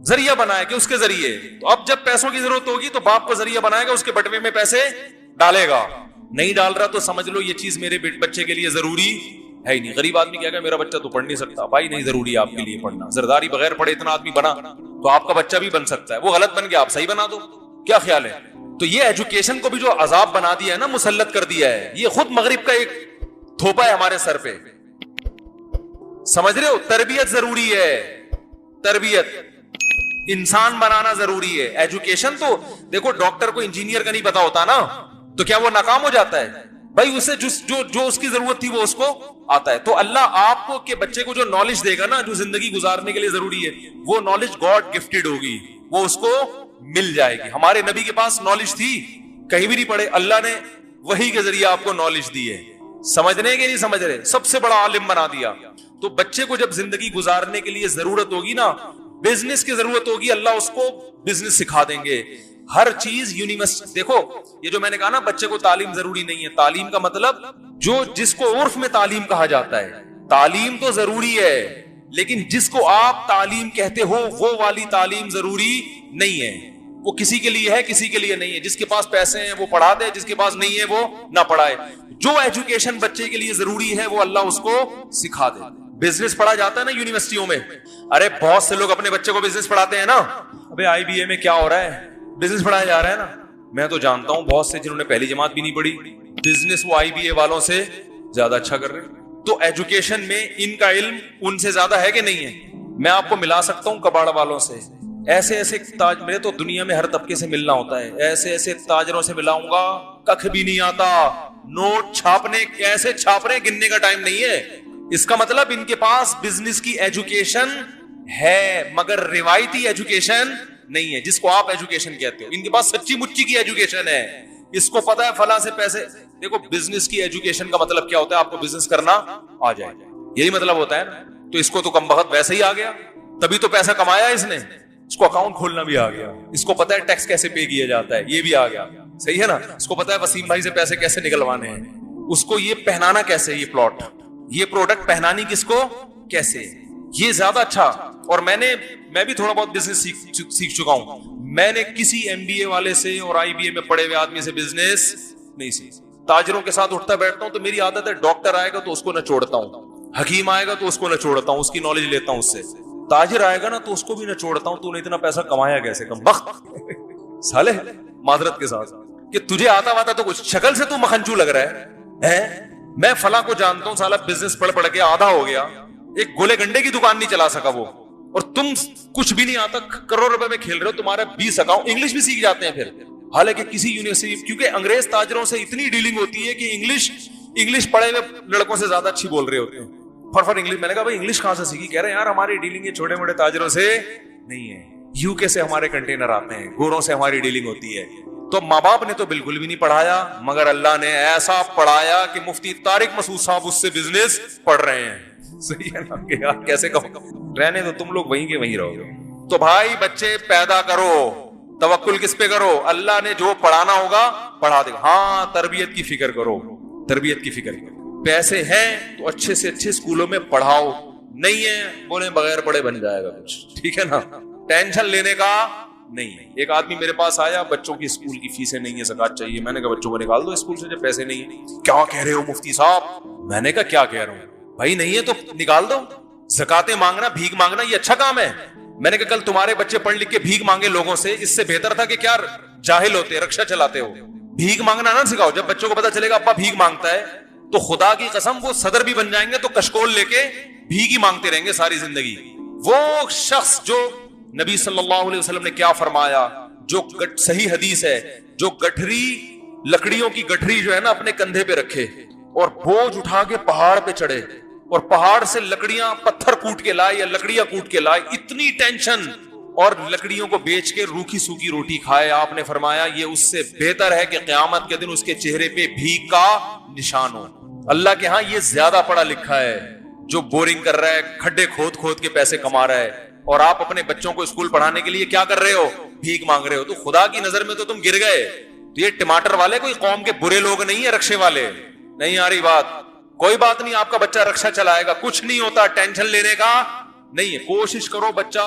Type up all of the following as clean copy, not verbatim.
ذریعہ بنایا کہ اس کے ذریعے. تو اب جب پیسوں کی ضرورت ہوگی تو باپ کو ذریعہ بنائے گا, اس کے بٹوے میں پیسے ڈالے گا. نہیں ڈال رہا تو سمجھ لو یہ چیز میرے بچے کے لیے ضروری ہے ہی نہیں. غریب آدمی کہے گا میرا بچہ تو پڑھ نہیں سکتا. بھائی نہیں ضروری ہے آپ کے لیے پڑھنا. زرداری بغیر پڑھے اتنا آدمی بنا تو آپ کا بچہ بھی بن سکتا ہے. وہ غلط بن گیا, آپ صحیح بنا دو. کیا خیال ہے؟ تو یہ ایجوکیشن کو بھی جو عذاب بنا دیا ہے نا, مسلط کر دیا ہے, یہ خود مغرب کا ایک تھوپا ہے ہمارے سر پہ. سمجھ رہے ہو؟ تربیت ضروری ہے, تربیت, انسان بنانا ضروری ہے. ایجوکیشن تو دیکھو, ڈاکٹر کو انجینئر کا نہیں پتا ہوتا نا, تو کیا وہ ناکام ہو جاتا ہے؟ بھائی اسے جو اس کی ضرورت تھی وہ اس کو آتا ہے. تو اللہ آپ کو کہ بچے کو جو نالج دے گا نا, جو زندگی گزارنے کے لیے ضروری ہے, وہ نالج گاڈ گفٹڈ ہوگی, وہ اس کو مل جائے گی. ہمارے نبی کے پاس نالج تھی, کہیں بھی نہیں پڑھے, اللہ نے وحی کے ذریعے آپ کو نالج دی ہے. سمجھنے کے نہیں سمجھ رہے, سب سے بڑا عالم بنا دیا. تو بچے کو جب زندگی گزارنے کے لیے ضرورت ہوگی نا, بزنس کی ضرورت ہوگی, اللہ اس کو بزنس سکھا دیں گے. ہر چیز یونیورسٹی. دیکھو یہ جو میں نے کہا نا بچے کو تعلیم ضروری نہیں ہے, تعلیم کا مطلب جو جس کو عرف میں تعلیم کہا جاتا ہے, تعلیم تو ضروری ہے, لیکن جس کو آپ تعلیم کہتے ہو وہ والی تعلیم ضروری نہیں ہے. وہ کسی کے لیے ہے, کسی کے لیے نہیں ہے. جس کے پاس پیسے ہیں وہ پڑھا دے, جس کے پاس نہیں ہے وہ نہ پڑھائے. جو ایجوکیشن بچے کے لیے ضروری ہے وہ اللہ اس کو سکھا دے. بزنس پڑھا جاتا ہے نا یونیورسٹیوں میں. ارے بہت سے لوگ اپنے بچے کو بزنس پڑھاتے ہیں نا. ابے آئی بی اے میں کیا ہو رہا ہے, بزنس پڑھایا جا رہا ہے نا. میں تو جانتا ہوں بہت سے جنہوں نے پہلی جماعت بھی نہیں پڑھی, بزنس وہ آئی بی اے والوں سے زیادہ اچھا کر رہے ہیں. تو ایجوکیشن میں ان کا علم ان سے زیادہ ہے کہ نہیں ہے؟ میں آپ کو ملا سکتا ہوں کباڑ والوں سے. ایسے ایسے تاج, میرے تو دنیا میں ہر طبقے سے ملنا ہوتا ہے, ایسے ایسے تاجروں سے ملاؤں گا ککھ بھی نہیں آتا. نوٹ چھاپنے کیسے چھاپ رہے, گننے کا ٹائم نہیں ہے. اس کا مطلب ان کے پاس بزنس کی ایجوکیشن ہے مگر روایتی ایجوکیشن نہیں ہے, جس کو آپ ایجوکیشن کہتے ہو. ان کے پاس سچی مچی کی ایجوکیشن ہے, اس کو پتا ہے فلاں سے پیسے. دیکھو بزنس کی ایجوکیشن کا مطلب کیا ہوتا ہے, آپ کو بزنس کرنا آ جائے, یہی مطلب ہوتا ہے نا. تو اس کو تو کم بخت ویسے ہی آ گیا, تبھی تو پیسہ کمایا اس نے. اس کو اکاؤنٹ کھولنا بھی آ گیا, اس کو پتا ہے ٹیکس کیسے پے کیا جاتا ہے, یہ بھی آ گیا. صحیح ہے نا. اس کو پتا ہے وسیم بھائی سے پیسے کیسے نکلوانے ہیں, اس کو یہ پہنانا کیسے, یہ پلاٹ, یہ پروڈکٹ پہنانی کس کو کیسے, یہ زیادہ اچھا. اور میں بھی تھوڑا بہت بزنس سیکھ چکا ہوں. میں نے کسی ایم بی اے والے سے اور آئی بی اے میں پڑھے ہوئے آدمی سے بزنس نہیں سیکھا. تاجروں کے ساتھ اٹھتا بیٹھتا ہوں تو میری عادت ہے, ڈاکٹر آئے گا تو اس کو نہ چھوڑتا ہوں, حکیم آئے گا تو اس کو نہ چھوڑتا ہوں, اس کی نالج لیتا ہوں اس سے. تاجر آئے گا نا تو اس کو بھی نہ چھوڑتا ہوں, تو نے اتنا پیسہ کمایا کیسے, کم بخت سالے معذرت کے ساتھ, کہ تجھے آتا واتا تو کچھ, شکل سے تو مکھنچو لگ رہا ہے. میں فلاں کو جانتا ہوں, سالا بزنس پڑھ کے آدھا ہو گیا, ایک گولے گنڈے کی دکان نہیں چلا سکا وہ, اور تم کچھ بھی نہیں آتا, کروڑ روپے میں کھیل رہے ہو, تمہارا 20 اکاؤنٹ. انگلش بھی سیکھ جاتے ہیں پھر, حالانکہ کسی یونیورسٹی, کیونکہ انگریز تاجروں سے اتنی ڈیلنگ ہوتی ہے کہ انگلش پڑھے ہوئے لڑکوں سے زیادہ اچھی بول رہے ہوتے ہیں. فر انگلش. میں نے کہا بھائی انگلش کہاں سے سیکھی؟ کہہ رہے ہیں یار ہماری ڈیلنگ یہ چھوٹے موٹے تاجروں سے نہیں ہے, یو کے سے ہمارے کنٹینر آتے ہیں, گوروں سے ہماری ڈیلنگ ہوتی ہے. تو ماں باپ نے تو بالکل بھی نہیں پڑھایا, مگر اللہ نے ایسا پڑھایا کہ مفتی طارق مسعود صاحب اس سے بزنس پڑھ رہے ہیں. صحیح ہے نا, کہ یار کیسے کہو, رہنے تو تم لوگ وہیں کے وہیں رہو گے. تو بھائی بچے پیدا کرو, توکل کس پہ کرو, اللہ نے جو پڑھانا ہوگا پڑھا دے گا. ہاں تربیت کی فکر کرو, تربیت کی فکر کرو. پیسے ہیں تو اچھے سے اچھے اسکولوں میں پڑھاؤ, نہیں ہے بولے بغیر پڑھے بن جائے گا کچھ, ٹھیک ہے نا, ٹینشن لینے کا نہیں ہے. ایک آدمی میرے پاس آیا, بچوں کی اسکول کی فیسیں نہیں ہے, زکات چاہیے. میں نے کہا بچوں کو نکال دو اسکول سے جب پیسے نہیں ہیں. کیا کہہ رہے ہو مفتی صاحب؟ میں نے کہا کیا کہہ رہا ہوں بھائی, نہیں ہے تو نکال دو. زکاتیں مانگنا, بھیک مانگنا یہ اچھا کام ہے. میں نے کہا کل تمہارے بچے پڑھ لکھ کے بھیک مانگے لوگوں سے, اس سے بہتر تھا کہ کیا جاہل ہوتے, رکشا چلاتے ہو. بھیک مانگنا نہ سکھاؤ. جب بچوں کو پتا چلے گا ابا بھیک مانگتا ہے تو خدا کی قسم وہ صدر بھی بن جائیں گے, تو کشکول لے کے بھیک ہی مانگتے رہیں گے ساری زندگی. وہ شخص جو نبی صلی اللہ علیہ وسلم نے کیا فرمایا, جو صحیح حدیث ہے, جو گٹھری لکڑیوں کی گٹھری جو ہے نا اپنے کندھے پہ رکھے اور بوجھ اٹھا کے پہاڑ پہ چڑھے اور پہاڑ سے لکڑیاں پتھر کوٹ کے لائے یا لکڑیاں کوٹ کے لائے, اتنی ٹینشن, اور لکڑیوں کو بیچ کے روکھی سوکھی روٹی کھائے. آپ نے فرمایا یہ اس سے بہتر ہے کہ قیامت کے دن اس کے چہرے پہ بھیک کا نشان ہو. اللہ کے ہاں یہ زیادہ پڑھا لکھا ہے جو بورنگ کر رہا ہے, کھڈے کھود کھود کے پیسے کما رہا ہے, اور آپ اپنے بچوں کو اسکول پڑھانے کے لیے کیا کر رہے ہو, بھیک مانگ رہے ہو. تو خدا کی نظر میں تو تم گر گئے. تو یہ ٹماٹر والے کوئی قوم کے برے لوگ نہیں ہیں, رکشے والے نہیں. آ رہی بات؟ کوئی بات نہیں, آپ کا بچہ رکشا چلائے گا, کچھ نہیں ہوتا, ٹینشن لینے کا نہیں ہے. کوشش کرو بچہ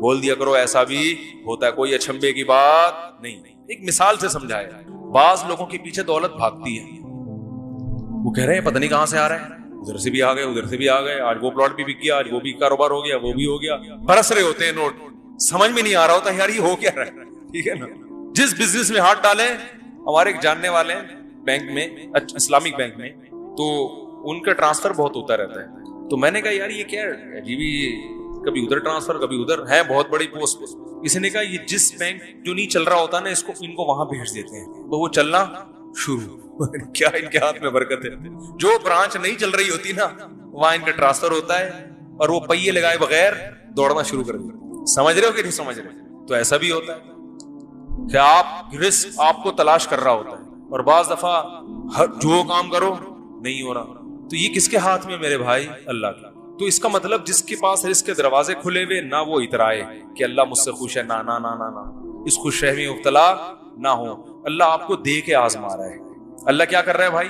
بول دیا کرو ایسا بھی ہوتا ہے، کوئی اچھمبے کی بات نہیں. ایک مثال سے سمجھایا. بعض لوگوں کے پیچھے دولت بھاگتی ہے، وہ کہہ رہے ہیں پتہ نہیں کہاں سے آ رہا ہے، ادھر سے بھی آ گئے ادھر سے بھی آ گئے، آج وہ پلاٹ بھی بک گیا، آج وہ بھی کاروبار ہو گیا، وہ بھی ہو گیا. برس رہے ہوتے ہیں نوٹ، سمجھ میں نہیں آ رہا ہوتا یار یہ ہو کیا رہا ہے. ٹھیک ہے نا. جس بزنس میں ہاتھ ڈالیں، ہمارے ایک جاننے والے ہیں بینک میں، اسلامک بینک میں، تو ان کا ٹرانسفر بہت ہوتا رہتا ہے. تو میں نے کہا یار یہ کیا ہے عجیب، کبھی ادھر ٹرانسفر کبھی ادھر، ہے بہت بڑی پوسٹ. کسی نے کہا یہ جس بینک جو نہیں چل رہا ہوتا نا ان کو وہاں بھیج دیتے ہیں تو وہ چلنا شروع. کیا ان کے ہاتھ میں برکت ہے. جو برانچ نہیں چل رہی ہوتی نا وہاں ان کا ٹرانسفر ہوتا ہے اور وہ پہیے لگائے بغیر دوڑنا شروع کر دیتے. سمجھ رہے ہو کہ نہیں سمجھ رہے؟ تو ایسا بھی ہوتا ہے کہ آپ رزق آپ کو تلاش کر رہا ہوتا ہے اور بعض دفعہ جو کام کرو نہیں ہو رہا. تو یہ کس کے ہاتھ میں میرے بھائی؟ اللہ کا. تو اس کا مطلب جس کے پاس رزق کے دروازے کھلے ہوئے نہ وہ اترائے کہ اللہ مجھ سے خوش ہے، نہ نہ نہ نہ نہ، اس خوش فہمی مبتلا نہ ہو. اللہ آپ کو دے کے آزما رہا ہے. اللہ کیا کر رہا ہے بھائی؟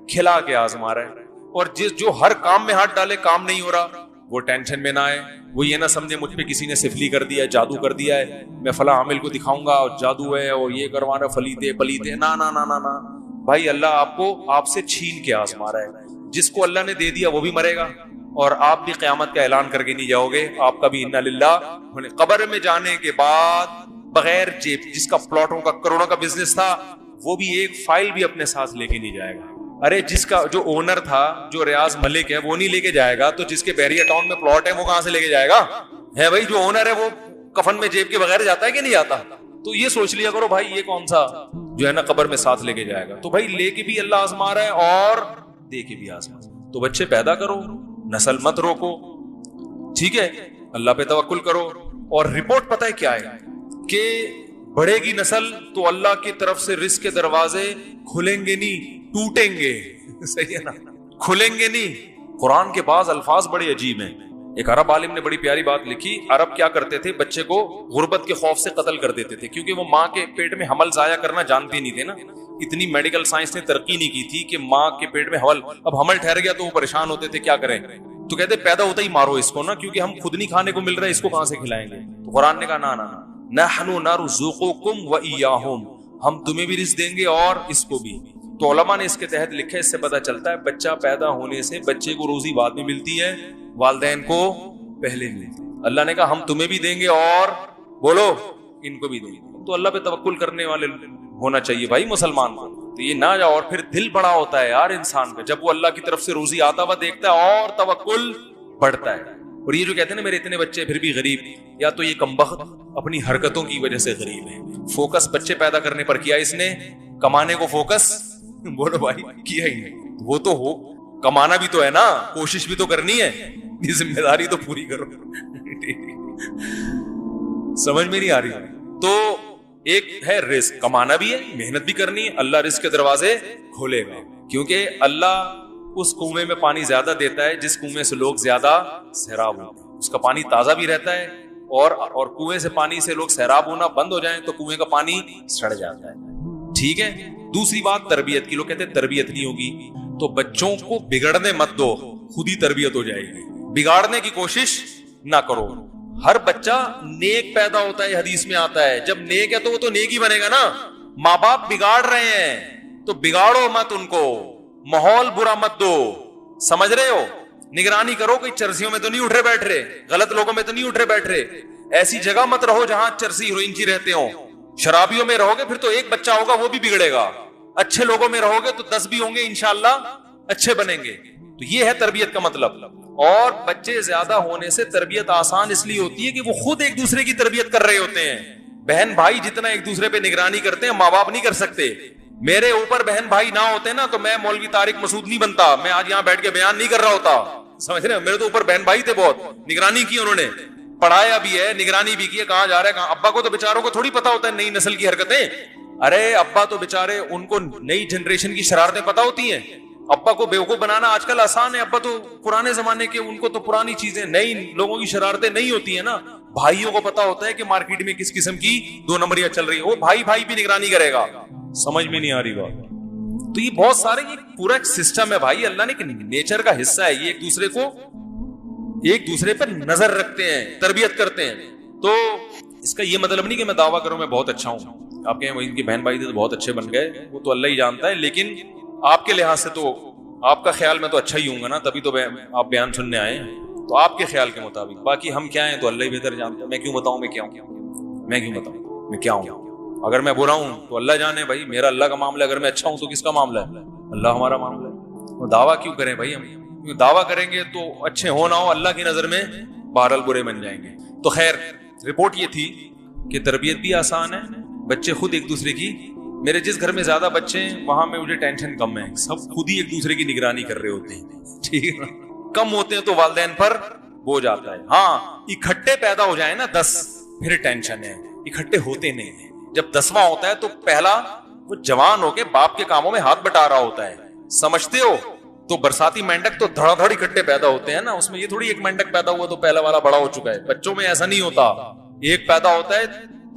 کھلا کے آزما رہا ہے. اور جو ہر کام میں ہاتھ ڈالے کام نہیں ہو رہا وہ ٹینشن میں نہ آئے، وہ یہ نہ سمجھے مجھ پہ کسی نے سفلی کر دیا ہے، جادو کر دیا ہے، میں فلاں عامل کو دکھاؤں گا اور جادو ہے اور یہ کروانا فلیتے پلیتے. نہ نہ نہ نہ نہ بھائی، اللہ آپ کو آپ سے چھین کے آزما رہا ہے. جس کو اللہ نے دے دیا وہ بھی مرے گا اور آپ بھی قیامت کا اعلان کر کے نہیں جاؤ گے. آپ کا بھی انا للہ. قبر میں جانے کے بعد بغیر جیب، جس کا پلاٹوں کا کروڑوں کا بزنس تھا وہ بھی ایک فائل بھی اپنے ساتھ لے کے نہیں جائے گا. ارے جس کا جو اونر تھا، جو ریاض ملک ہے، وہ نہیں لے کے جائے گا تو جس کے بحریہ ٹاؤن میں پلاٹ ہے وہ کہاں سے لے کے جائے گا؟ ہے بھائی، جو اونر ہے وہ کفن میں جیب کے بغیر جاتا ہے کہ نہیں جاتا؟ تو یہ سوچ لیا کرو بھائی یہ کون سا جو ہے نا قبر میں ساتھ لے کے جائے گا. تو بھائی لے کے بھی اللہ آزما رہا ہے اور دے کے بھی آزما. تو بچے پیدا کرو، نسل مت روکو، ٹھیک ہے، اللہ پہ توکل کرو. اور رپورٹ پتہ ہے کیا ہے کہ بڑھے گی نسل تو اللہ کی طرف سے رزق کے دروازے کھلیں گے نہیں، ٹوٹیں گے. صحیح ہے نا، کھلیں گے نہیں. قرآن کے بعض الفاظ بڑے عجیب ہیں. ایک عرب عالم نے بڑی پیاری بات لکھی. عرب کیا کرتے تھے؟ بچے کو غربت کے خوف سے قتل کر دیتے تھے کیونکہ وہ ماں کے پیٹ میں حمل ضائع کرنا جانتے نہیں تھے نا. اتنی میڈیکل سائنس نے ترقی نہیں کی تھی کہ ماں کے پیٹ میں اب حمل ٹھہر گیا تو وہ پریشان ہوتے تھے کیا کریں. تو کہتے پیدا ہوتا ہی مارو اس کو نا، کیونکہ ہم خود نہیں کھانے کو مل رہا ہے، اس کو کہاں سے کھلائیں گے. تو قرآن نے کہا نہ نہ نحن نرزقکم وإیاہم، ہم تمہیں بھی رزق دیں گے اور اس کو بھی. تو علماء نے اس کے تحت لکھا ہے، اس سے پتہ چلتا ہے بچہ پیدا ہونے سے بچے کو روزی بعد میں ملتی ہے، والدین کو پہلے ملتی ہے. اللہ نے کہا ہم تمہیں بھی دیں گے اور بولو ان کو بھی دیں گے. تو اللہ پہ توکل کرنے والے ہونا چاہیے بھائی مسلمان کو. تو یہ نہ جاؤ. اور پھر دل بڑا ہوتا ہے یار انسان کا جب وہ اللہ کی طرف سے روزی آتا ہوا دیکھتا ہے اور توکل بڑھتا ہے. اور یہ جو کہتے ہیں نا میرے اتنے بچے پھر بھی غریب، یا تو یہ کمبخت اپنی حرکتوں کی وجہ سے غریب ہے. فوکس بچے پیدا کرنے پر کیا اس نے، کمانے کو فوکس بولو بھائی کیا ہی نہیں. وہ تو ہو کمانا بھی تو ہے نا، کوشش بھی تو کرنی ہے، یہ ذمہ داری تو پوری کرو. سمجھ میں نہیں آ رہی. تو ایک ہے رزق، کمانا بھی ہے، محنت بھی کرنی ہے. اللہ رزق کے دروازے کھولے گا کیونکہ اللہ اس کنویں میں پانی زیادہ دیتا ہے جس کنویں سے لوگ زیادہ سیراب ہوتے ہیں. اس کا پانی تازہ بھی رہتا ہے اور کنویں سے پانی سے لوگ سیراب ہونا بند ہو جائیں تو کنویں کا پانی سڑ جاتا ہے. ٹھیک ہے. دوسری بات تربیت کی. لوگ کہتے ہیں تربیت نہیں ہوگی، تو بچوں کو بگڑنے مت دو، خود ہی تربیت ہو جائے گی. بگاڑنے کی کوشش نہ کرو. ہر بچہ نیک پیدا ہوتا ہے، حدیث میں آتا ہے جب نیک ہے تو وہ تو نیک ہی بنے گا نا. ماں باپ بگاڑ رہے ہیں تو بگاڑو مت ان کو، ماحول برا مت دو. سمجھ رہے ہو؟ نگرانی کرو کہ چرسیوں میں تو نہیں اٹھ رہے بیٹھ رہے، غلط لوگوں میں تو نہیں اٹھ رہے بیٹھ رہے. ایسی جگہ مت رہو جہاں چرسی ہیروئن رہتے ہوں. شرابیوں میں رہو گے پھر تو ایک بچہ ہوگا وہ بھی بگڑے گا. اچھے لوگوں میں رہو گے تو 10 بھی ہوں گے انشاءاللہ اچھے بنیں گے. تو یہ ہے تربیت کا مطلب. اور بچے زیادہ ہونے سے تربیت آسان اس لیے ہوتی ہے کہ وہ خود ایک دوسرے کی تربیت کر رہے ہوتے ہیں. بہن بھائی جتنا ایک دوسرے پہ نگرانی کرتے ہیں ماں باپ نہیں کر سکتے. میرے اوپر بہن بھائی نہ ہوتے نا تو میں مولوی طارق مسعود نہیں بنتا، میں آج یہاں بیٹھ کے بیان نہیں کر رہا ہوتا. سمجھ رہے ہیں؟ میرے تو اوپر بہن بھائی تھے، بہت نگرانی کی انہوں نے، پڑھایا بھی ہے، نگرانی بھی کی ہے، کہاں جا رہا ہے کہاں. ابا کو تو بیچاروں کو تھوڑی پتا ہوتا ہے نئی نسل کی حرکتیں. ارے ابا تو بیچارے ان کو نئی جنریشن کی شرارتیں پتا ہوتی ہیں. ابا کو بیوقوف بنانا آج کل آسان ہے. ابا تو پرانے زمانے کے، ان کو تو پرانی چیزیں، نئی لوگوں کی شرارتیں نہیں ہوتی ہیں نا. بھائیوں کو پتا ہوتا ہے کہ مارکیٹ میں کس قسم کی 2 نمبریاں چل رہی ہے، وہ بھائی بھائی بھی نگرانی کرے گا. سمجھ میں نہیں آ رہی بات. تو یہ بہت سارے یہ پورا ایک سسٹم ہے بھائی، اللہ نے نیچر کا حصہ ہے. یہ ایک دوسرے پہ نظر رکھتے ہیں، تربیت کرتے ہیں. تو اس کا یہ مطلب نہیں کہ میں دعویٰ کروں میں بہت اچھا ہوں. آپ کہیں وہ ان کے بہن بھائی تھے تو بہت اچھے بن گئے, وہ تو اللہ ہی جانتا ہے, لیکن آپ کے لحاظ سے تو آپ کا خیال میں تو اچھا ہی ہوں گا نا, تبھی تو آپ بیان سننے آئے ہیں. تو آپ کے خیال کے مطابق, باقی ہم کیا ہیں تو اللہ ہی بہتر جانتا ہے. میں کیوں بتاؤں میں کیا ہوں, میں کیوں بتاؤں میں کیا ہوں. اگر میں برا ہوں تو اللہ جانے بھائی, میرا اللہ کا معاملہ ہے. اگر میں اچھا ہوں تو کس کا معاملہ ہے, اللہ ہمارا معاملہ ہے. وہ دعویٰ کیوں کریں بھائی, ہم دعویٰ کریں گے تو اچھے ہو نہ ہو اللہ کی نظر میں بہرحال برے بن جائیں گے. تو خیر رپورٹ یہ تھی کہ تربیت بھی آسان ہے, بچے خود ایک دوسرے کی, میرے جس گھر میں زیادہ بچے ہیں وہاں میں مجھے ٹینشن کم ہے, سب خود ہی ایک دوسرے کی نگرانی کر رہے ہوتے ہیں, ٹھیک ہے نا. کم ہوتے ہیں تو والدین پر بوجھ آتا ہے. ہاں اکٹھے پیدا ہو جائیں نا 10 پھر ٹینشن ہے, اکٹھے ہوتے نہیں ہیں. جب 10واں ہوتا ہے تو پہلا وہ جوان ہو کے باپ کے کاموں میں ہاتھ بٹا رہا ہوتا ہے, سمجھتے ہو. تو برساتی مینڈک تو دھڑا دھڑ اکٹھے پیدا ہوتے ہیں نا, اس میں یہ تھوڑی ایک مینڈک پیدا ہوا تو پہلا والا بڑا ہو چکا ہے. بچوں میں ایسا نہیں ہوتا, ایک پیدا ہوتا ہے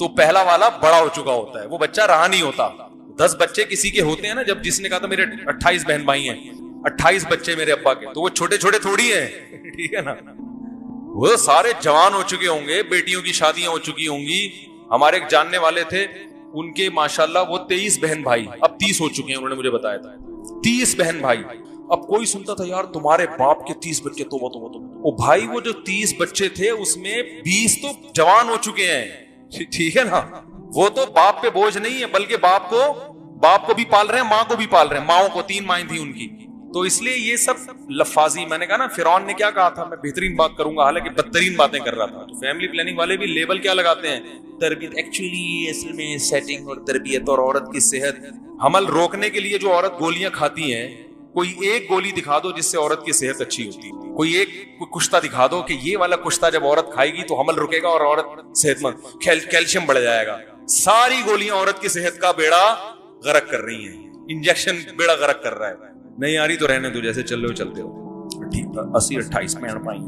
تو پہلا والا بڑا ہو چکا ہوتا ہے, وہ بچہ رہا نہیں ہوتا. 10 بچے کسی کے ہوتے ہیں نا, جب جس نے کہا تھا میرے 28 بہن بھائی ہیں, 28 بچے میرے ابا کے, تو وہ چھوٹے چھوٹے تھوڑی ہیں, ٹھیک ہے نا. وہ سارے جوان ہو چکے ہوں گے, بیٹیوں کی شادیاں ہو چکی ہوں گی. ہمارے ایک جاننے والے تھے, ان کے ماشاءاللہ وہ 23 بہن بھائی, اب 30 ہو چکے ہیں, انہوں نے مجھے بتایا تھا 30 بہن بھائی. اب کوئی سنتا تھا یار تمہارے باپ کے 30 بچے, توبہ توبہ توبہ. او بھائی وہ جو 30 بچے تھے اس میں 20 تو جوان ہو چکے ہیں, ٹھیک ہے نا. وہ تو باپ پہ بوجھ نہیں ہے, بلکہ باپ کو بھی پال رہے ہیں, ماں کو بھی پال رہے ہیں. ماؤں کو 3 مائیں تھیں ان کی. تو اس لیے یہ سب لفاظی, میں نے کہا نا فرعون نے کیا کہا تھا, میں بہترین بات کروں گا, حالانکہ بدترین باتیں کر رہا تھا. تو فیملی پلاننگ والے بھی لیبل کیا لگاتے ہیں, تربیت. ایکچولی اصل میں سیٹنگ اور تربیت اور عورت کی صحت, حمل روکنے کے لیے جو عورت گولیاں کھاتی ہیں, کوئی ایک گولی دکھا دو جس سے عورت کی صحت اچھی ہوتی, کوئی ایک کشتہ دکھا دو کہ یہ والا کشتہ جب عورت کھائے گی تو حمل رکے گا اور عورت صحت مند, کیلشیم بڑھ جائے گا. ساری گولیاں عورت کی صحت کا بیڑا غرق کر رہی ہیں, انجیکشن بیڑا غرق کر رہا ہے. نہیں آ رہی تو رہنے دو, جیسے چل رہے ہو چلتے ہو, ٹھیک تھا. 80-28 میں پائیں.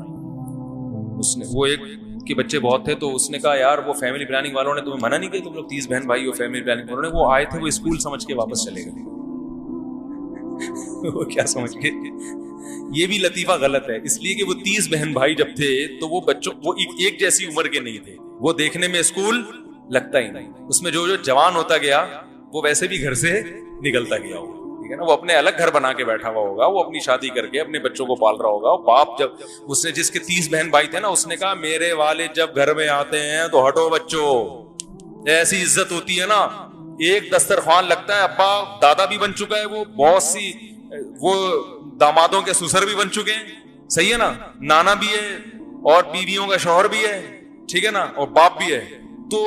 اس نے وہ ایک کے بچے بہت تھے تو اس نے کہا یار وہ فیملی پلاننگ والوں نے تمہیں منع نہیں کیا, تم لوگ 30 بہن بھائی ہو, فیملی پلاننگ والوں نے, وہ آئے تھے وہ اسکول سمجھ کے واپس چلے گئے. وہ کیا سمجھ کے, یہ بھی لطیفہ غلط ہے, اس لیے کہ وہ 30 بہن بھائی جب تھے تو وہ بچوں وہ ایک جیسی عمر کے نہیں تھے, وہ دیکھنے میں اسکول لگتا ہی نہیں. اس میں جو جوان ہوتا گیا وہ ویسے بھی گھر سے نکلتا گیا ہوگا, ٹھیک ہے نا. وہ اپنے الگ گھر بنا کے بیٹھا ہوا ہوگا, وہ اپنی شادی کر کے اپنے بچوں کو پال رہا ہوگا. باپ جب اس نے جس کے 30 بہن بھائی تھے نا, اس نے کہا میرے والد جب گھر میں آتے ہیں تو ہٹو بچوں, ایسی عزت ہوتی ہے نا. ایک دسترخوان لگتا ہے, ابا دادا بھی بن چکا ہے, وہ بہت سی وہ دامادوں کے سسر بھی بن چکے ہیں, صحیح ہے نا, نانا بھی ہے اور بیویوں کا شوہر بھی ہے, ٹھیک ہے نا, اور باپ بھی ہے. تو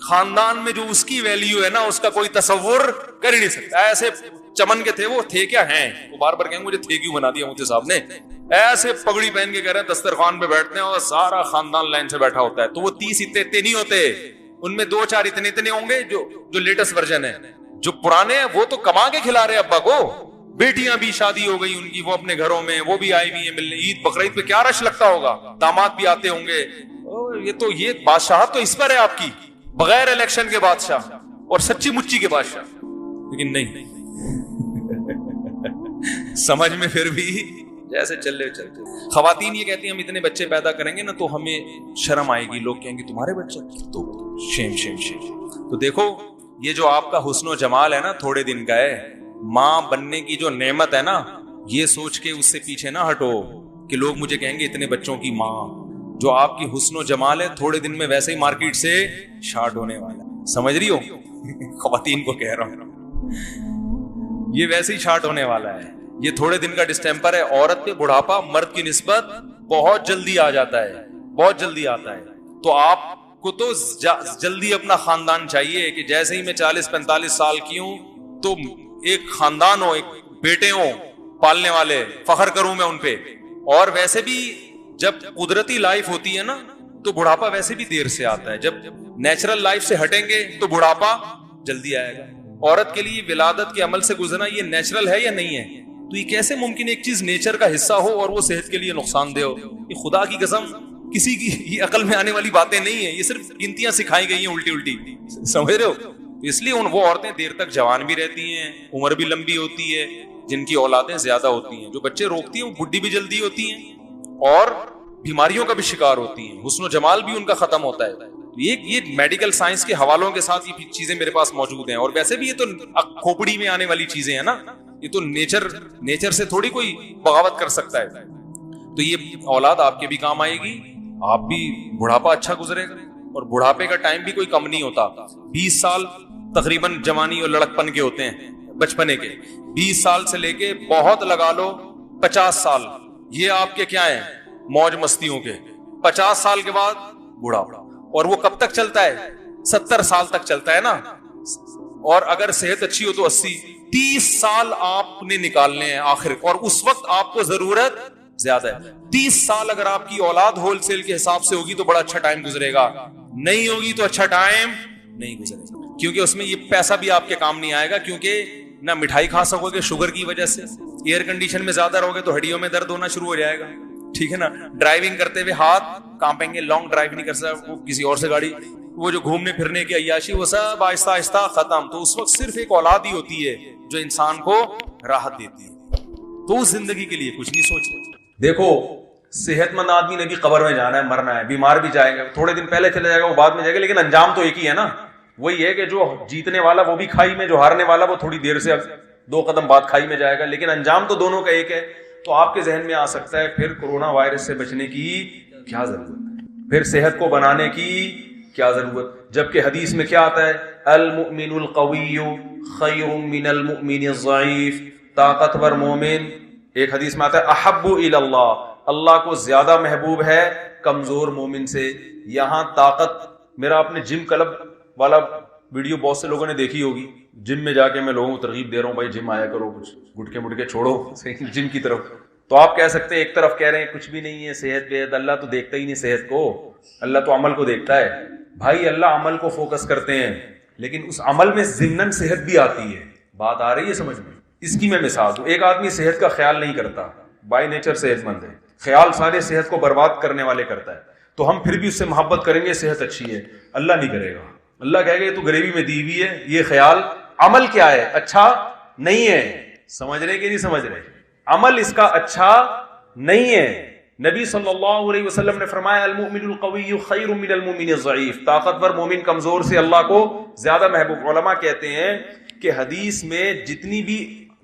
خاندان میں جو اس کی ویلیو ہے نا, اس کا کوئی تصور کر ہی نہیں سکتا. ایسے چمن کے تھے, وہ تھے کیا ہیں, وہ بار بار کہیں مجھے تھے کیوں بنا دیا مجھے صاحب نے, ایسے پگڑی پہن کے کہہ رہے ہیں دسترخوان پہ بیٹھتے ہیں اور سارا خاندان لائن سے بیٹھا ہوتا ہے. تو وہ 30 اتنے نہیں ہوتے, ان میں 2-4 اتنے ہوں گے جو لیٹسٹ ورژن ہے. جو پرانے ہیں وہ تو کما کے کھلا رہے ابا کو, بیٹیاں بھی شادی ہو گئی ان کی, وہ اپنے گھروں میں, وہ بھی آئی ہوئی ہیں ملنے. عید بقرعید پہ کیا رش لگتا ہوگا, داماد بھی آتے ہوں گے. یہ بادشاہت تو اس پر ہے آپ کی, بغیر الیکشن کے بادشاہ اور سچی مچی کے بادشاہ. لیکن نہیں, سمجھ میں پھر بھی جیسے چلے چلتے. خواتین یہ کہتی ہیں ہم اتنے بچے پیدا کریں گے نا تو ہمیں شرم آئے گی, لوگ کہیں گے تمہارے بچے, تو شیم شیم شیم. تو دیکھو یہ جو آپ کا حسن و جمال ہے نا تھوڑے دن کا ہے, ماں بننے کی جو نعمت ہے نا, یہ سوچ کے اس سے پیچھے نہ ہٹو کہ لوگ مجھے کہیں گے اتنے بچوں کی ماں. جو آپ کی حسن و جمال ہے تھوڑے دن میں ویسے ہی مارکیٹ سے شارٹ ہونے والا ہے, سمجھ رہی ہو, خواتین کو کہہ رہا ہوں, یہ ویسے ہی شارٹ ہونے والا ہے. یہ تھوڑے دن کا ڈسٹیمپر ہے. عورت پہ بڑھاپا مرد کی نسبت بہت جلدی آ جاتا ہے, بہت جلدی آتا ہے. تو آپ کو تو جلدی اپنا خاندان چاہیے کہ جیسے ہی میں 40-45 سال کی ہوں تو ایک خاندان ہو, ایک بیٹے ہوں پالنے والے, فخر کروں میں ان پہ. اور ویسے بھی جب قدرتی لائف ہوتی ہے نا تو بڑھاپا ویسے بھی دیر سے آتا ہے. جب نیچرل لائف سے ہٹیں گے تو بڑھاپا جلدی آئے گا. عورت کے لیے ولادت کے عمل سے گزرنا یہ نیچرل ہے یا نہیں ہے؟ تو یہ کیسے ممکن ایک چیز نیچر کا حصہ ہو اور وہ صحت کے لیے نقصان دہ ہو؟ یہ خدا کی قسم کسی کی یہ عقل میں آنے والی باتیں نہیں ہیں, یہ صرف گنتیاں سکھائی گئی ہیں الٹی الٹی, سمجھ رہے ہو. اس لیے وہ عورتیں دیر تک جوان بھی رہتی ہیں, عمر بھی لمبی ہوتی ہے, جن کی اولادیں زیادہ ہوتی ہیں. جو بچے روکتی ہیں وہ بڈھی بھی جلدی ہوتی ہیں اور بیماریوں کا بھی شکار ہوتی ہیں, حسن و جمال بھی ان کا ختم ہوتا ہے. یہ میڈیکل سائنس کے حوالوں کے ساتھ یہ چیزیں میرے پاس موجود ہیں. اور ویسے بھی یہ تو کھوپڑی میں آنے والی چیزیں ہیں نا, یہ تو نیچر سے تھوڑی کوئی بغاوت کر سکتا ہے. تو یہ اولاد آپ کے بھی کام آئے گی, آپ بھی بڑھاپا اچھا گزرے گا. اور بڑھاپے کا ٹائم بھی کوئی کم نہیں ہوتا. 20 سال تقریباً جوانی اور لڑکپن کے ہوتے ہیں, بچپنے کے. 20 سال سے لے کے بہت لگا لو 50 سال, یہ آپ کے کیا ہیں, موج مستیوں کے. 50 سال کے بعد بڑھاپا, اور وہ کب تک چلتا ہے, 70 سال تک چلتا ہے نا. اور اگر صحت اچھی ہو تو 80. 30 سال آپ نے نکالنے ہیں آخر, اور اس وقت آپ کو ضرورت زیادہ ہے. 30 سال اگر آپ کی اولاد ہول سیل کے حساب سے ہوگی تو بڑا اچھا ٹائم گزرے گا, نہیں ہوگی تو اچھا ٹائم نہیں گزرے گا. کیونکہ اس میں یہ پیسہ بھی آپ کے کام نہیں آئے گا, کیونکہ نہ مٹھائی کھا سکو گے شوگر کی وجہ سے, ایئر کنڈیشن میں زیادہ رہو گے تو ہڈیوں میں درد ہونا شروع ہو جائے گا, ٹھیک ہے نا. ڈرائیونگ کرتے ہوئے ہاتھ کانپیں گے, لانگ ڈرائیو نہیں کر سکتا, وہ کسی اور سے گاڑی, وہ جو گھومنے پھرنے کی عیاشی, وہ سب آہستہ آہستہ ختم. تو اس وقت صرف ایک اولاد ہی ہوتی ہے جو انسان کو راحت دیتی ہے. تو اس زندگی کے لیے کچھ نہیں سوچتے. دیکھو صحت مند آدمی نے بھی قبر میں جانا ہے, مرنا ہے, بیمار بھی جائے گا, تھوڑے دن پہلے چلے جائے گا, وہ بعد میں جائے گا, لیکن انجام تو ایک ہی ہے نا. وہی ہے کہ جو جیتنے والا وہ بھی کھائی میں, جو ہارنے والا وہ تھوڑی دیر سے 2 قدم بعد کھائی میں جائے گا, لیکن انجام تو دونوں کا ایک ہے. تو آپ کے ذہن میں آ سکتا ہے پھر کورونا وائرس سے بچنے کی کیا ضرورت ہے, پھر صحت کو بنانے کی کیا ضرورت, جبکہ حدیث میں کیا آتا ہے, المؤمن القوی خیر من المؤمن الضعیف. طاقتور مومن, ایک حدیث میں آتا ہے احب الی اللہ, اللہ کو زیادہ محبوب ہے کمزور مومن سے. یہاں طاقت, میرا اپنے جم کلب والا ویڈیو بہت سے لوگوں نے دیکھی ہوگی. جم میں جا کے میں لوگوں کو ترغیب دے رہا ہوں, بھائی جم آیا کرو, کچھ گٹکے مٹکے چھوڑو جم کی طرف. تو آپ کہہ سکتے ہیں ایک طرف کہہ رہے ہیں کچھ بھی نہیں ہے صحت پہ, اللہ تو دیکھتا ہی نہیں صحت کو, اللہ تو عمل کو دیکھتا ہے. بھائی اللہ عمل کو فوکس کرتے ہیں, لیکن اس عمل میں ضمناً صحت بھی آتی ہے. بات آ رہی ہے سمجھ میں؟ اس کی میں مثال دوں. ایک آدمی صحت کا خیال نہیں کرتا, بائی نیچر صحت مند ہے, خیال سارے صحت کو برباد کرنے والے کرتا ہے, تو ہم پھر بھی اس سے محبت کریں گے, صحت اچھی ہے. اللہ نہیں کرے گا, اللہ کہے گا تو غریبی میں دی ہوئی ہے, یہ خیال عمل کیا ہے, اچھا نہیں ہے. سمجھ رہے کہ نہیں سمجھ رہے؟ عمل اس کا اچھا نہیں ہے. نبی صلی اللہ علیہ وسلم نے فرمایا المؤمن القوی خیر من المؤمن الضعیف, طاقتور مومن کمزور سے اللہ کو زیادہ محبوب. علماء کہتے ہیں کہ حدیث میں جتنی بھی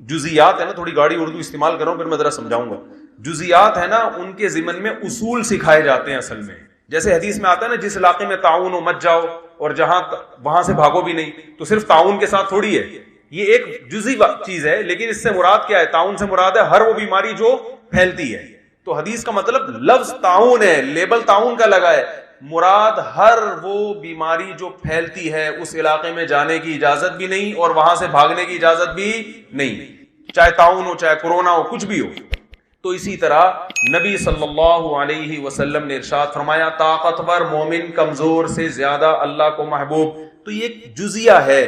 جزیات ہے نا, تھوڑی گاڑی اردو استعمال کر رہا ہوں پھر میں ذرا سمجھاؤں گا, جزیات ہے نا ان کے ضمن میں اصول سکھائے جاتے ہیں اصل میں. جیسے حدیث میں آتا ہے نا جس علاقے میں تعاون ہو مت جاؤ, اور جہاں وہاں سے بھاگو بھی نہیں. تو صرف تعاون کے ساتھ تھوڑی ہے, یہ ایک جزئی چیز ہے, لیکن اس سے مراد کیا ہے, تعاون سے مراد ہے ہر وہ بیماری جو پھیلتی ہے. تو حدیث کا مطلب لفظ تعاون ہے, لیبل تعاون کا لگا ہے, مراد ہر وہ بیماری جو پھیلتی ہے اس علاقے میں جانے کی اجازت بھی نہیں اور وہاں سے بھاگنے کی اجازت بھی نہیں, چاہے تعاون ہو چاہے کورونا ہو کچھ بھی ہو. تو اسی طرح نبی صلی اللہ علیہ وسلم نے ارشاد فرمایا طاقتور مومن کمزور سے زیادہ اللہ کو محبوب. تو یہ ایک جزیہ ہے,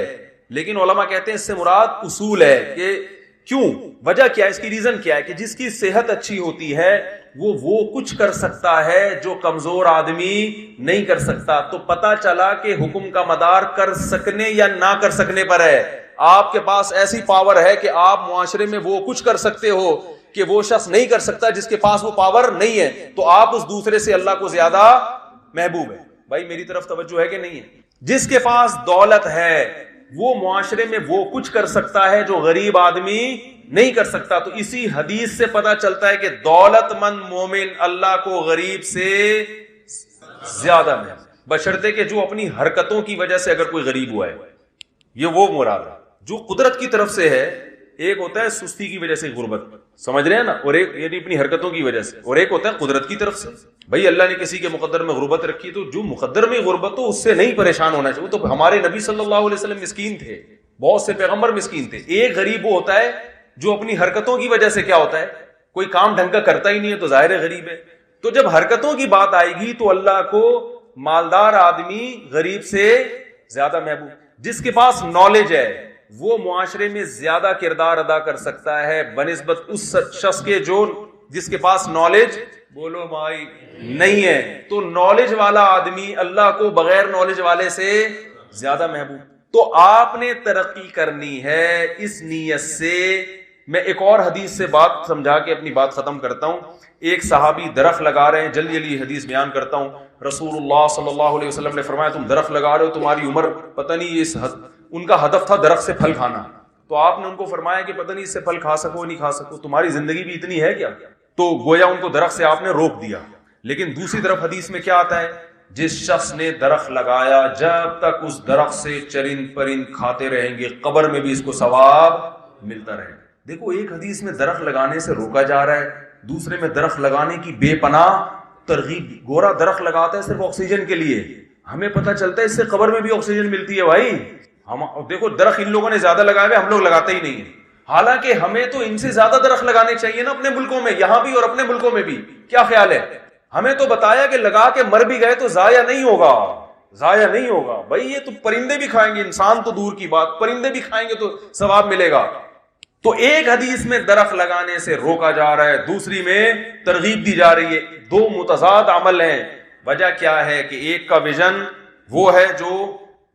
لیکن علماء کہتے ہیں اس سے مراد اصول ہے. کہ کیوں, وجہ کیا ہے, اس کی ریزن کیا ہے, کہ جس کی صحت اچھی ہوتی ہے وہ کچھ کر سکتا ہے جو کمزور آدمی نہیں کر سکتا. تو پتہ چلا کہ حکم کا مدار کر سکنے یا نہ کر سکنے پر ہے. آپ کے پاس ایسی پاور ہے کہ آپ معاشرے میں وہ کچھ کر سکتے ہو کہ وہ شخص نہیں کر سکتا جس کے پاس وہ پاور نہیں ہے. تو آپ اس دوسرے سے اللہ کو زیادہ محبوب ہے. بھائی میری طرف توجہ ہے کہ نہیں ہے؟ جس کے پاس دولت ہے وہ معاشرے میں وہ کچھ کر سکتا ہے جو غریب آدمی نہیں کر سکتا. تو اسی حدیث سے پتا چلتا ہے کہ دولت مند مومن اللہ کو غریب سے زیادہ محبوب, بشرطے کہ جو اپنی حرکتوں کی وجہ سے اگر کوئی غریب ہوا ہے, یہ وہ مراد ہے جو قدرت کی طرف سے ہے. ایک ہوتا ہے سستی کی وجہ سے غربت, سمجھ رہے ہیں نا, اور ایک یعنی اپنی حرکتوں کی وجہ سے, اور ایک ہوتا ہے قدرت کی طرف سے. بھائی اللہ نے کسی کے مقدر میں غربت رکھی تو جو مقدر میں غربت ہو اس سے نہیں پریشان ہونا چاہیے. تو ہمارے نبی صلی اللہ علیہ وسلم مسکین تھے, بہت سے پیغمبر مسکین تھے. ایک غریب وہ ہوتا ہے جو اپنی حرکتوں کی وجہ سے کیا ہوتا ہے, کوئی کام ڈھنگ کا کرتا ہی نہیں ہے, تو ظاہر غریب ہے. تو جب حرکتوں کی بات آئے گی تو اللہ کو مالدار آدمی غریب سے زیادہ محبوب. جس کے پاس نالج ہے وہ معاشرے میں زیادہ کردار ادا کر سکتا ہے بنسبت اس شخص کے جو جس کے پاس نالج بولو بھائی نہیں ہے. تو نالج والا آدمی اللہ کو بغیر نالج والے سے زیادہ محبوب. تو آپ نے ترقی کرنی ہے اس نیت سے میں ایک اور حدیث سے بات سمجھا کے اپنی بات ختم کرتا ہوں. ایک صحابی درخت لگا رہے ہیں, جلدی جلدی حدیث بیان کرتا ہوں. رسول اللہ صلی اللہ علیہ وسلم نے فرمایا تم درخت لگا رہے ہو, تمہاری عمر پتہ نہیں, اس ان کا ہدف تھا درخت سے پھل کھانا, تو آپ نے ان کو فرمایا کہ پتہ نہیں اس سے پھل کھا سکو نہیں کھا سکو, تمہاری زندگی بھی اتنی ہے کیا؟ تو گویا ان کو درخت سے آپ نے روک دیا. لیکن دوسری طرف حدیث میں کیا آتا ہے, جس شخص نے درخت لگایا جب تک اس درخت سے چرند پرند کھاتے رہیں گے قبر میں بھی اس کو ثواب ملتا رہے. دیکھو ایک حدیث میں درخت لگانے سے روکا جا رہا ہے, دوسرے میں درخت لگانے کی بے پناہ ترغیب. گورا درخت لگاتا ہے صرف آکسیجن کے لیے, ہمیں پتہ چلتا ہے اس سے قبر میں بھی آکسیجن ملتی ہے بھائی. ہم دیکھو درخت ان لوگوں نے زیادہ لگائے ہوئے, ہم لوگ لگاتے ہی نہیں ہیں. حالانکہ ہمیں تو ان سے زیادہ درخت لگانے چاہیے نا اپنے ملکوں میں, یہاں بھی اور اپنے ملکوں میں بھی. کیا خیال ہے؟ ہمیں تو بتایا کہ لگا کے مر بھی گئے تو ضائع نہیں ہوگا, ضائع نہیں ہوگا بھائی. یہ تو پرندے بھی کھائیں گے, انسان تو دور کی بات, پرندے بھی کھائیں گے تو ثواب ملے گا. تو ایک حدیث میں درخت لگانے سے روکا جا رہا ہے, دوسری میں ترغیب دی جا رہی ہے. دو متضاد عمل ہیں. وجہ کیا ہے کہ ایک کا ویژن وہ ہے جو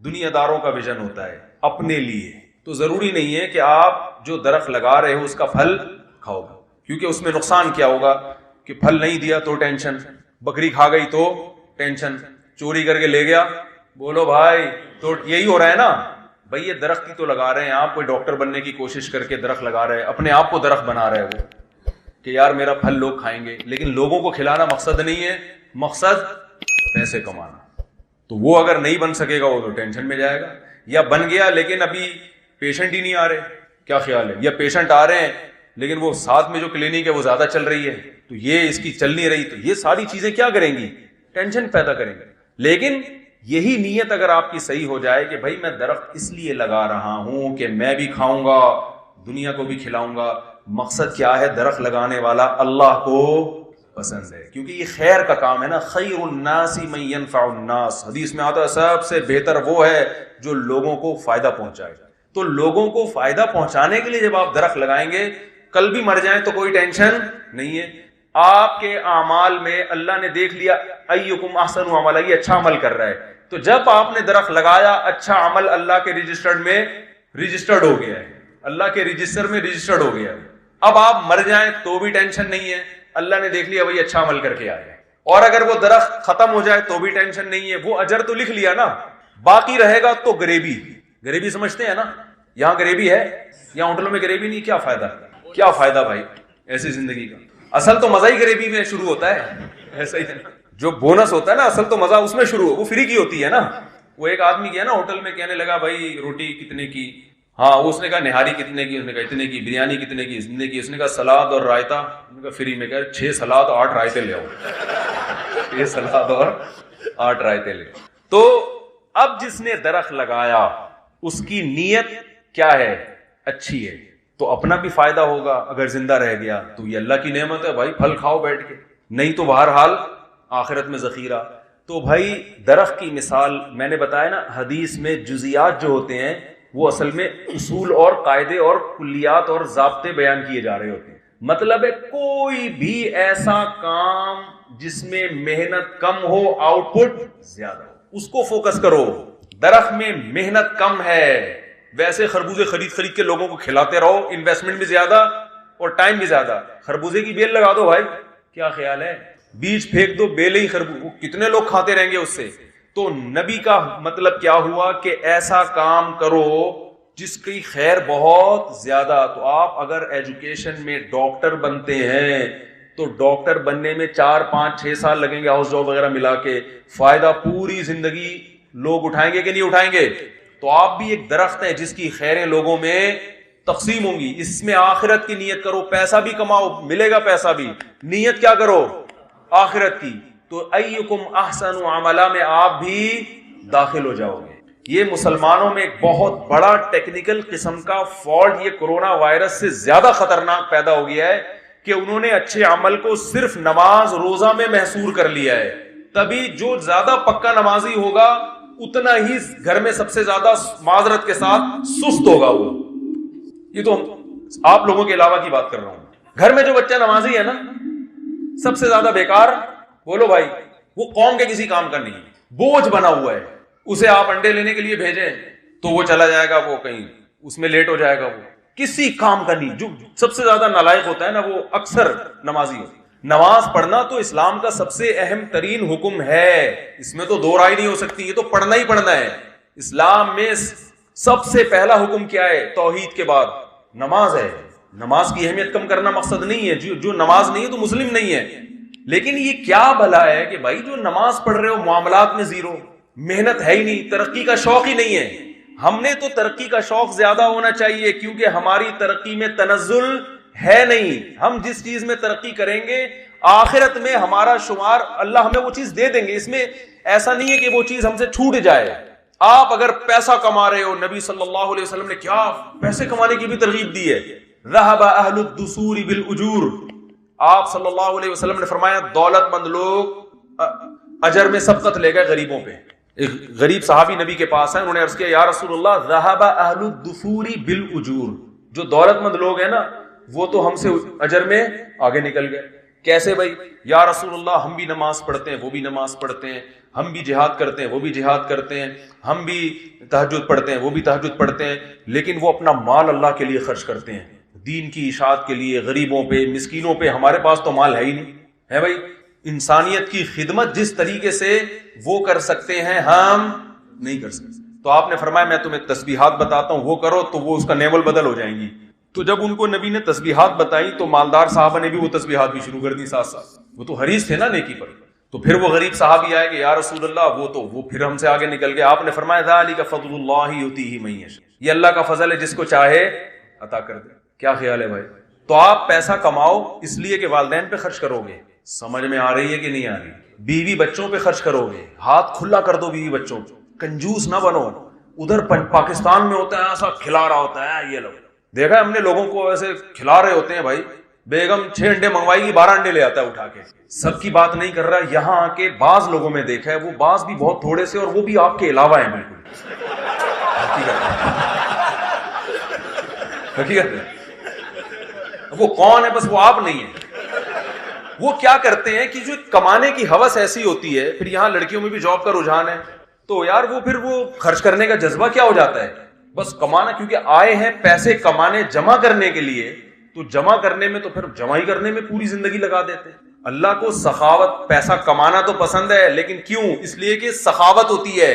دنیا داروں کا ویژن ہوتا ہے اپنے لیے, تو ضروری نہیں ہے کہ آپ جو درخت لگا رہے ہو اس کا پھل کھاؤ, کیونکہ اس میں نقصان کیا ہوگا کہ پھل نہیں دیا تو ٹینشن, بکری کھا گئی تو ٹینشن, چوری کر کے لے گیا, بولو بھائی تو یہی ہو رہا ہے نا. بھائی یہ درخت ہی تو لگا رہے ہیں آپ, کوئی ڈاکٹر بننے کی کوشش کر کے درخت لگا رہے ہیں, اپنے آپ کو درخت بنا رہے وہ کہ یار میرا پھل لوگ کھائیں گے, لیکن لوگوں کو کھلانا مقصد نہیں ہے, مقصد پیسے کمانا. تو وہ اگر نہیں بن سکے گا وہ تو ٹینشن میں جائے گا, یا بن گیا لیکن ابھی پیشنٹ ہی نہیں آ رہے, کیا خیال ہے, یا پیشنٹ آ رہے ہیں لیکن وہ ساتھ میں جو کلینک ہے وہ زیادہ چل رہی ہے تو یہ اس کی چل نہیں رہی, تو یہ ساری چیزیں کیا کریں گی, ٹینشن پیدا کریں گے. لیکن یہی نیت اگر آپ کی صحیح ہو جائے کہ بھائی میں درخت اس لیے لگا رہا ہوں کہ میں بھی کھاؤں گا, دنیا کو بھی کھلاؤں گا, مقصد کیا ہے, درخت لگانے والا اللہ کو پسند ہے, کیونکہ یہ خیر کا کام ہے نا. خیر الناس من ينفع الناس, حدیث میں آتا ہے سب سے بہتر وہ ہے جو لوگوں کو فائدہ پہنچائے. تو لوگوں کو فائدہ پہنچانے کے لیے جب آپ درخت لگائیں گے, کل بھی مر جائیں تو کوئی ٹینشن نہیں ہے. آپ کے اعمال میں اللہ نے دیکھ لیا ایکم احسن عملا, یہ اچھا عمل کر رہا ہے, تو جب آپ نے درخت لگایا اچھا عمل اللہ کے رجسٹرڈ میں رجسٹرڈ ہو گیا ہے, اللہ کے رجسٹر میں رجسٹرڈ ہو گیا ہے. اب آپ مر جائیں تو بھی ٹینشن نہیں ہے, اللہ نے دیکھ لیا وہی اچھا عمل کر کے آئے. اور اگر وہ درخت ختم ہو جائے تو بھی ٹینشن نہیں ہے, وہ اجر تو لکھ لیا نا, باقی رہے گا تو گریبی. گریبی سمجھتے ہیں نا, یہاں گریبی ہے, یہاں ہوٹلوں میں گریبی نہیں, کیا فائدہ, کیا فائدہ بھائی ایسی زندگی کا. اصل تو مزہ ہی گریبی میں شروع ہوتا ہے, ایسا ہی ہے نا, جو بونس ہوتا ہے نا اصل تو مزہ اس میں شروع ہو, وہ فری کی ہوتی ہے نا. وہ ایک آدمی گیا نا ہوٹل میں, کہنے لگا بھائی روٹی کتنے کی, ہاں اس نے کہا نہاری کتنے کی, اس نے کہا اتنے کی, بریانی کتنے کی, اتنے کی, اس نے کہا سلاد اور رائتا, اس نے کہا فری میں, کہا 6 سلاد 8 رائتے لے آؤ, 6 سلاد اور 8 رائتے لے. تو اب جس نے درخت لگایا اس کی نیت کیا ہے, اچھی ہے, تو اپنا بھی فائدہ ہوگا, اگر زندہ رہ گیا تو یہ اللہ کی نعمت ہے بھائی, پھل کھاؤ بیٹھ کے, نہیں تو بہرحال آخرت میں ذخیرہ. تو بھائی درخت کی مثال میں نے بتایا نا, حدیث میں جزیات جو ہوتے ہیں وہ اصل میں اصول اور قاعدے اور کلیات اور ضابطے بیان کیے جا رہے ہوتے ہیں. مطلب ہے کوئی بھی ایسا کام جس میں محنت کم ہو آؤٹ پٹ زیادہ ہو, اس کو فوکس کرو. درخت میں محنت کم ہے, ویسے خربوزے خرید کے لوگوں کو کھلاتے رہو, انویسٹمنٹ بھی زیادہ اور ٹائم بھی زیادہ. خربوزے کی بیل لگا دو بھائی, کیا خیال ہے, بیج پھینک دو, بیلیں ہی خربوزے, کتنے لوگ کھاتے رہیں گے اس سے. تو نبی کا مطلب کیا ہوا کہ ایسا کام کرو جس کی خیر بہت زیادہ. تو آپ اگر ایجوکیشن میں ڈاکٹر بنتے ہیں تو ڈاکٹر بننے میں 4 5 6 سال لگیں گے, ہاؤس جاب وغیرہ ملا کے, فائدہ پوری زندگی لوگ اٹھائیں گے کہ نہیں اٹھائیں گے. تو آپ بھی ایک درخت ہیں جس کی خیریں لوگوں میں تقسیم ہوں گی. اس میں آخرت کی نیت کرو, پیسہ بھی کماؤ, ملے گا پیسہ بھی, نیت کیا کرو, آخرت کی. تو ایکم احسن عملا میں آپ بھی داخل ہو جاؤ گے. یہ مسلمانوں میں ایک بہت بڑا ٹیکنیکل قسم کا فالٹ یہ کورونا وائرس سے زیادہ خطرناک پیدا ہو گیا ہے کہ انہوں نے اچھے عمل کو صرف نماز روزہ میں محصور کر لیا ہے. تبھی جو زیادہ پکا نمازی ہوگا اتنا ہی گھر میں سب سے زیادہ معذرت کے ساتھ سست ہوگا وہ. یہ تو آپ لوگوں کے علاوہ کی بات کر رہا ہوں. گھر میں جو بچہ نمازی ہے نا سب سے زیادہ بیکار, بولو بھائی, وہ قوم کے کسی کام کا نہیں, بوجھ بنا ہوا ہے. اسے آپ انڈے لینے کے لیے بھیجیں تو وہ چلا جائے گا, وہ کہیں اس میں لیٹ ہو جائے گا, وہ کسی کام کا نہیں. جو سب سے زیادہ نالائق ہوتا ہے نا وہ اکثر نمازی ہوتا ہے. نماز پڑھنا تو اسلام کا سب سے اہم ترین حکم ہے, اس میں تو دو رائے نہیں ہو سکتی, یہ تو پڑھنا ہی پڑھنا ہے. اسلام میں سب سے پہلا حکم کیا ہے؟ توحید کے بعد نماز ہے. نماز کی اہمیت کم کرنا مقصد نہیں ہے, جو نماز نہیں ہے تو مسلم نہیں ہے. لیکن یہ کیا بھلا ہے کہ بھائی جو نماز پڑھ رہے ہو معاملات میں زیرو, محنت ہے ہی نہیں, ترقی کا شوق ہی نہیں ہے. ہم نے تو ترقی کا شوق زیادہ ہونا چاہیے, کیونکہ ہماری ترقی میں تنزل ہے نہیں. ہم جس چیز میں ترقی کریں گے آخرت میں ہمارا شمار اللہ ہمیں وہ چیز دے دیں گے. اس میں ایسا نہیں ہے کہ وہ چیز ہم سے چھوٹ جائے. آپ اگر پیسہ کما رہے ہو, نبی صلی اللہ علیہ وسلم نے کیا پیسے کمانے کی بھی ترغیب دی ہے. ذهب اہل الدثور بالاجور, آپ صلی اللہ علیہ وسلم نے فرمایا دولت مند لوگ اجر میں سبقت لے گئے غریبوں پہ. ایک غریب صحابی نبی کے پاس ہیں, انہوں نے عرض کیا یا رسول اللہ ذهب اہل الدثور بالاجور, جو دولت مند لوگ ہیں نا وہ تو ہم سے اجر میں آگے نکل گئے. کیسے بھائی؟ یا رسول اللہ ہم بھی نماز پڑھتے ہیں, وہ بھی نماز پڑھتے ہیں, ہم بھی جہاد کرتے ہیں, وہ بھی جہاد کرتے ہیں, ہم بھی تہجد پڑھتے ہیں, وہ بھی تہجد پڑھتے ہیں, لیکن وہ اپنا مال اللہ کے لیے خرچ کرتے ہیں, دین کی اشاعت کے لیے, غریبوں پہ, مسکینوں پہ. ہمارے پاس تو مال ہے ہی نہیں ہے بھائی. انسانیت کی خدمت جس طریقے سے وہ کر سکتے ہیں ہم نہیں کر سکتے. تو آپ نے فرمایا میں تمہیں تسبیحات بتاتا ہوں, وہ کرو تو وہ اس کا نیم البدل ہو جائیں گی. تو جب ان کو نبی نے تسبیحات بتائی تو مالدار صحابہ نے بھی وہ تسبیحات بھی شروع کر دی ساتھ ساتھ. وہ تو حریص تھے نا نیکی پر. تو پھر وہ غریب صحابی آئے کہ یا رسول اللہ وہ پھر ہم سے آگے نکل گئے. آپ نے فرمایا ذالک فضل اللہ یؤتیہ من یشاء, یہ اللہ کا فضل ہے جس کو چاہے عطا کر دے. کیا خیال ہے بھائی؟ تو آپ پیسہ کماؤ اس لیے کہ والدین پہ خرچ کرو گے, سمجھ میں آ رہی ہے کہ نہیں آ رہی؟ بیوی بچوں پہ خرچ کرو گے, ہاتھ کھلا کر دو بیوی بچوں پہ, کنجوس نہ بنو. ادھر پاکستان میں ہوتا ہے ایسا کھلا رہا ہوتا ہے, یہ لوگ دیکھا ہے ہم نے لوگوں کو ایسے کھلا رہے ہوتے ہیں بھائی. بیگم 6 انڈے منگوائے گی 12 انڈے لے آتا ہے اٹھا کے. سب کی بات نہیں کر رہا, یہاں آ کے بعض لوگوں میں دیکھا ہے, وہ بعض بھی بہت تھوڑے سے, اور وہ بھی آپ کے علاوہ ہیں بالکل. حقیقت ہے. وہ کون ہے؟ بس وہ آپ نہیں ہیں. وہ کیا کرتے ہیں کہ جو کمانے کی ہوس ایسی ہوتی ہے, پھر یہاں لڑکیوں میں بھی جاب کا رجحان ہے, تو یار وہ پھر وہ خرچ کرنے کا جذبہ کیا ہو جاتا ہے, بس کمانا. کیونکہ آئے ہیں پیسے کمانے, جمع کرنے کے لیے, تو جمع کرنے میں تو پھر جمع ہی کرنے میں پوری زندگی لگا دیتے. اللہ کو سخاوت, پیسہ کمانا تو پسند ہے, لیکن کیوں؟ اس لیے کہ سخاوت ہوتی ہے.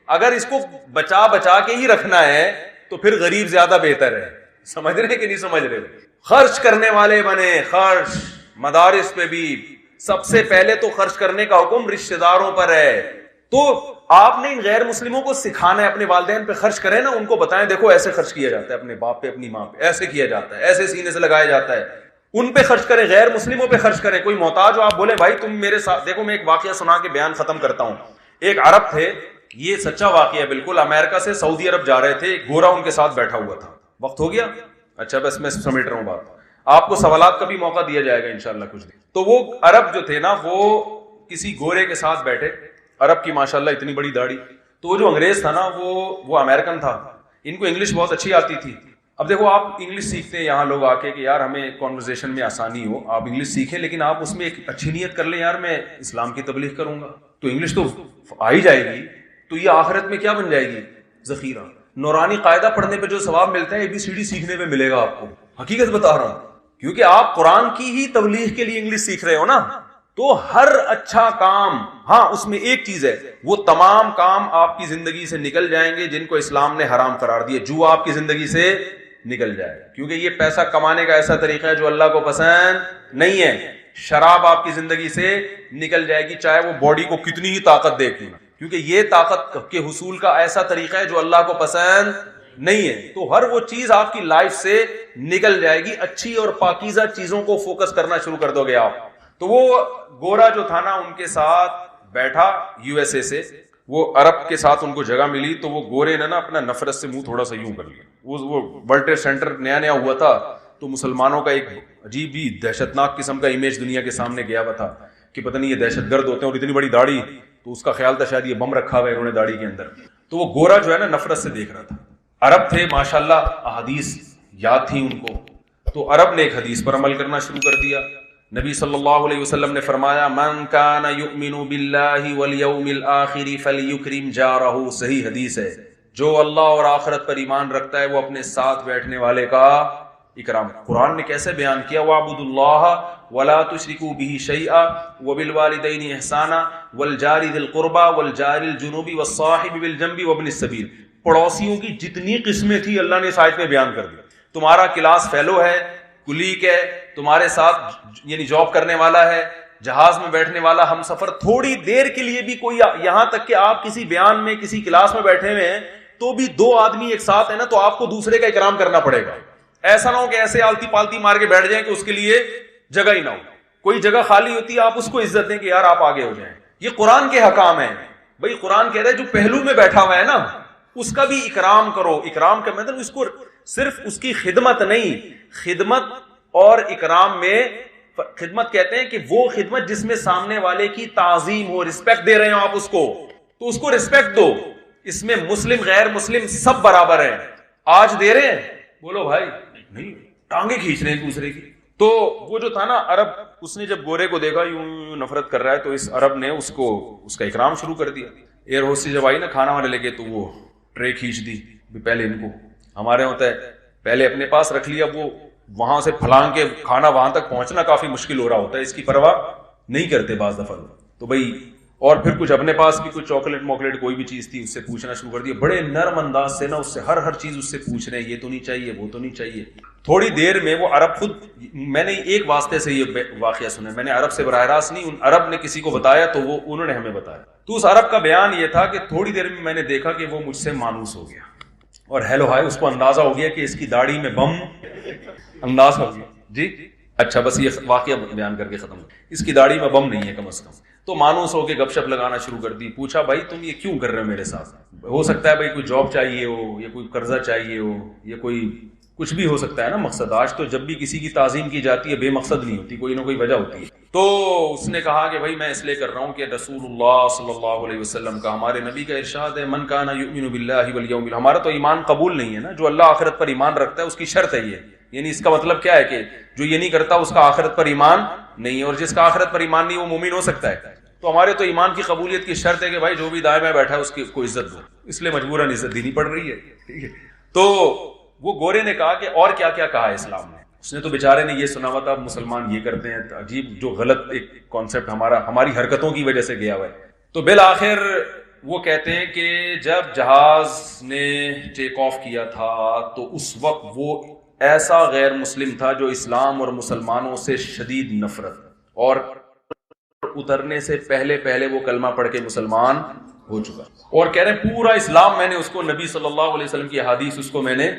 اگر اس کو بچا بچا کے ہی رکھنا ہے تو پھر غریب زیادہ بہتر ہے. سمجھ رہے کہ نہیں سمجھ رہے؟ خرچ کرنے والے بنے. خرچ مدارس پہ بھی سب سے پہلے تو خرچ کرنے کا حکم رشتہ داروں پر ہے. تو آپ نے ان غیر مسلموں کو سکھانا ہے, اپنے والدین پہ خرچ کریں نا, ان کو بتائیں دیکھو ایسے خرچ کیا جاتا ہے, اپنے باپ پہ اپنی ماں پہ ایسے کیا جاتا ہے, ایسے سینے سے لگایا جاتا ہے. ان پہ خرچ کریں, غیر مسلموں پہ خرچ کریں. کوئی محتاج ہو آپ بولے بھائی تم میرے ساتھ دیکھو. میں ایک واقعہ سنا کے بیان ختم کرتا ہوں. ایک عرب تھے, یہ سچا واقعہ ہے بالکل, امریکہ سے سعودی عرب جا رہے تھے, گورا ان کے ساتھ بیٹھا ہوا تھا. وقت ہو گیا؟ اچھا بس میں سمیٹ رہا ہوں بات, آپ کو سوالات کا بھی موقع دیا جائے گا انشاءاللہ کچھ دن. تو وہ عرب جو تھے نا وہ کسی گورے کے ساتھ بیٹھے. عرب کی ماشاءاللہ اتنی بڑی داڑھی. تو وہ جو انگریز تھا نا وہ امریکن تھا, ان کو انگلش بہت اچھی آتی تھی. اب دیکھو آپ انگلش سیکھتے ہیں یہاں لوگ آ کے کہ یار ہمیں کانورزیشن میں آسانی ہو, آپ انگلش سیکھیں, لیکن آپ اس میں ایک اچھی نیت کر لیں, یار میں اسلام کی تبلیغ کروں گا, تو انگلش تو آ ہی جائے گی, تو یہ آخرت میں کیا بن جائے گی؟ ذخیرہ. نورانی قاعدہ پڑھنے پہ جو ثواب ملتا ہے ABCD سیکھنے پہ ملے گا آپ کو. حقیقت بتا رہا ہوں, کیونکہ آپ قرآن کی ہی تبلیغ کے لیے انگلش سیکھ رہے ہو نا. تو ہر اچھا کام, ہاں اس میں ایک چیز ہے, وہ تمام کام آپ کی زندگی سے نکل جائیں گے جن کو اسلام نے حرام قرار دیا. جو آپ کی زندگی سے نکل جائے, کیونکہ یہ پیسہ کمانے کا ایسا طریقہ ہے جو اللہ کو پسند نہیں ہے. شراب آپ کی زندگی سے نکل جائے گی, چاہے وہ باڈی کو کتنی ہی طاقت دے گی, کیونکہ یہ طاقت کے حصول کا ایسا طریقہ ہے جو اللہ کو پسند نہیں ہے. تو ہر وہ چیز آپ کی لائف سے نکل جائے گی. اچھی اور پاکیزہ چیزوں کو فوکس کرنا شروع کر دو گے آپ. تو وہ گورا جو تھا نا ان کے ساتھ بیٹھا USA سے, وہ عرب کے ساتھ ان کو جگہ ملی, تو وہ گورے نے نا اپنا نفرت سے منہ تھوڑا سا یوں کر لیا. وہ ورلڈ ٹریڈ سینٹر نیا نیا ہوا تھا, تو مسلمانوں کا ایک عجیب ہی دہشتناک قسم کا امیج دنیا کے سامنے گیا ہوا تھا کہ پتہ نہیں یہ دہشت گرد ہوتے ہیں, اور اتنی بڑی داڑھی, تو اس کا خیال تھا شاید یہ بم رکھا ہوا ہے انہوں نے داڑھی کے اندر. تو وہ گورا جو ہے نا نفرت سے دیکھ رہا تھا. عرب تھے ماشاءاللہ, احادیث یاد تھی ان کو, تو عرب نے ایک حدیث پر عمل کرنا شروع کر دیا. نبی صلی اللہ علیہ وسلم نے فرمایا من کان یؤمن باللہ والیوم الآخر فلیکرم جارہ. صحیح حدیث ہے, جو اللہ اور آخرت پر ایمان رکھتا ہے وہ اپنے ساتھ بیٹھنے والے کا اکرام. قرآن نے کیسے بیان کیا؟ وَاعْبُدُوا اللَّهَ وَلَا تُشْرِكُوا بِهِ شَيْئًا وَبِالْوَالِدَيْنِ إِحْسَانًا وَالْجَارِ ذِي الْقُرْبَى وَالْجَارِ الْجُنُوبِ وَالصَّاحِبِ بِالْجَنبِ وَابْنِ السَّبِيلِ. پڑوسیوں کی جتنی قسمیں تھی اللہ نے اس آیت میں بیان کر دی. تمہارا کلاس فیلو ہے، کلیگ ہے، تمہارے ساتھ یعنی جاب کرنے والا ہے، جہاز میں بیٹھنے والا ہم سفر، تھوڑی دیر کے لیے بھی کوئی، یہاں تک کہ آپ کسی بیان میں کسی کلاس میں بیٹھے ہوئے ہیں تو بھی دو آدمی ایک ساتھ ہیں نا، تو آپ کو دوسرے کا اکرام کرنا پڑے گا. ایسا نہ ہو کہ ایسے آلتی پالتی مار کے بیٹھ جائیں کہ اس کے لیے جگہ ہی نہ ہو. کوئی جگہ خالی ہوتی ہے آپ اس کو عزت دیں کہ یار آپ آگے ہو جائیں. یہ قرآن کے حکام ہیں بھائی. قرآن کہہ رہا ہے جو پہلو میں بیٹھا ہوا ہے نا اس کا بھی اکرام کرو. اکرام کا مطلب اس کو صرف اس کی خدمت نہیں، خدمت اور اکرام میں خدمت کہتے ہیں کہ وہ خدمت جس میں سامنے والے کی تعظیم ہو، رسپیکٹ دے رہے ہو آپ اس کو، تو اس کو رسپیکٹ دو. اس میں مسلم غیر مسلم سب برابر ہیں. آج دے رہے ہیں بولو بھائی نہیں، ٹانگیں کھینچ رہے ہیں ایک دوسرے کی. تو وہ جو تھا نا عرب، اس نے جب گورے کو دیکھا یوں نفرت کر رہا ہے تو اس عرب نے اس کا اکرام شروع کر دیا. ایئر ہوسٹس جب آئی نا کھانا وانے لے کے تو وہ ٹرے کھینچ دی. پہلے ان کو، ہمارے ہوتا ہے پہلے اپنے پاس رکھ لیا، وہ وہاں سے پھلانگ کے کھانا وہاں تک پہنچنا کافی مشکل ہو رہا ہوتا ہے، اس کی پرواہ نہیں کرتے بعض دفعہ. تو بھائی اور پھر کچھ اپنے پاس بھی کچھ چاکلیٹ موکلیٹ کوئی بھی چیز تھی اس سے پوچھنا شروع کر دیا. بڑے نرم انداز سے نا اس سے ہر چیز اس سے پوچھ رہے ہیں، یہ تو نہیں چاہیے، وہ تو نہیں چاہیے. تھوڑی دیر میں وہ عرب خود، میں نے ایک واسطے سے یہ واقعہ سنا، میں نے عرب سے براہ راست نہیں، ان عرب نے کسی کو بتایا تو وہ انہوں نے ہمیں بتایا. تو اس عرب کا بیان یہ تھا کہ تھوڑی دیر میں نے دیکھا کہ وہ مجھ سے مانوس ہو گیا اور ہیلو ہائے، اس کو اندازہ ہو گیا کہ اس کی داڑھی میں بم انداز ہو گیا. جی اچھا بس یہ واقعہ بیان کر کے ختم. اس کی داڑھی میں بم نہیں ہے کم از کم. تو مانوس ہو کے گپ شپ لگانا شروع کر دی. پوچھا بھائی تم یہ کیوں کر رہے ہو میرے ساتھ؟ ہو سکتا ہے بھائی کوئی جاب چاہیے ہو، یا کوئی قرضہ چاہیے ہو، یا کوئی کچھ بھی ہو سکتا ہے نا مقصد. آج تو جب بھی کسی کی تعظیم کی جاتی ہے بے مقصد نہیں ہوتی، کوئی نہ کوئی وجہ ہوتی ہے. تو اس نے کہا کہ بھائی میں اس لیے کر رہا ہوں کہ رسول اللہ صلی اللہ علیہ وسلم کا، ہمارے نبی کا ارشاد ہے من کان یؤمن باللہ والیوم الآخر. ہمارا تو ایمان قبول نہیں ہے نا، جو اللہ آخرت پر ایمان رکھتا ہے اس کی شرط ہے یہ. یعنی اس کا مطلب کیا ہے کہ جو یہ نہیں کرتا اس کا آخرت پر ایمان نہیں ہے، اور جس کا آخرت پر ایمان نہیں وہ مومن ہو سکتا ہے. تو ہمارے تو ایمان کی قبولیت کی شرط ہے کہ بھائی جو بھی دائیں میں بیٹھا ہے اس کی کو عزت دو، اس لیے مجبوراً عزت دینی پڑ رہی ہے. ٹھیک ہے. تو وہ گورے نے کہا کہ اور کیا کیا کہا ہے اسلام نے. اس نے تو بیچارے نے یہ سنا ہوا تھا مسلمان یہ کرتے ہیں، عجیب جو غلط ایک کانسیپٹ ہماری حرکتوں کی وجہ سے گیا ہوا ہے. تو بالآخر وہ کہتے ہیں کہ جب جہاز نے ٹیک آف کیا تھا تو اس وقت وہ ایسا غیر مسلم تھا جو اسلام اور مسلمانوں سے شدید نفرت، اور اترنے سے پہلے وہ کلمہ پڑھ کے مسلمان ہو چکا. اور کہہ رہے ہیں پورا اسلام میں نے اس کو، نبی صلی اللہ علیہ وسلم کی حدیث اس کو میں نے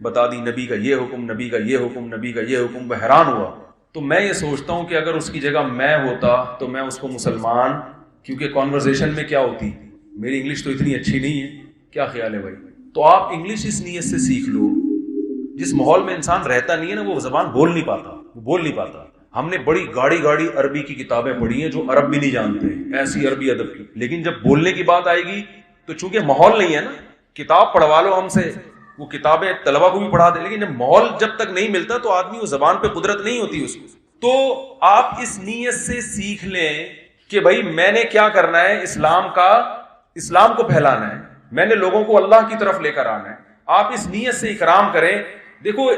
بتا دی، نبی کا یہ حکم، نبی کا یہ حکم، نبی کا یہ حکم. وہ حیران ہوا. تو میں یہ سوچتا ہوں کہ اگر اس کی جگہ میں ہوتا تو میں اس کو مسلمان، کیونکہ کانورزیشن میں کیا ہوتی، میری انگلش تو اتنی اچھی نہیں ہے، کیا خیال ہے بھائی؟ تو آپ انگلش اس نیت سے سیکھ لو، جس ماحول میں انسان رہتا نہیں ہے نا وہ زبان بول نہیں پاتا. ہم نے بڑی گاڑی عربی کی کتابیں پڑھی ہیں جو عرب بھی نہیں جانتے، ایسی عربی ادب کی، لیکن جب بولنے کی بات آئے گی تو چونکہ ماحول نہیں ہے نا، کتاب پڑھوا لو ہم سے، وہ کتابیں طلبہ کو بھی پڑھا دیں، لیکن ماحول جب تک نہیں ملتا تو آدمی اس زبان پہ قدرت نہیں ہوتی اس کو. تو آپ اس نیت سے سیکھ لیں کہ بھائی میں نے کیا کرنا ہے، اسلام کو پھیلانا ہے، میں نے لوگوں کو اللہ کی طرف لے کر آنا ہے. آپ اس نیت سے اکرام کریں. دیکھو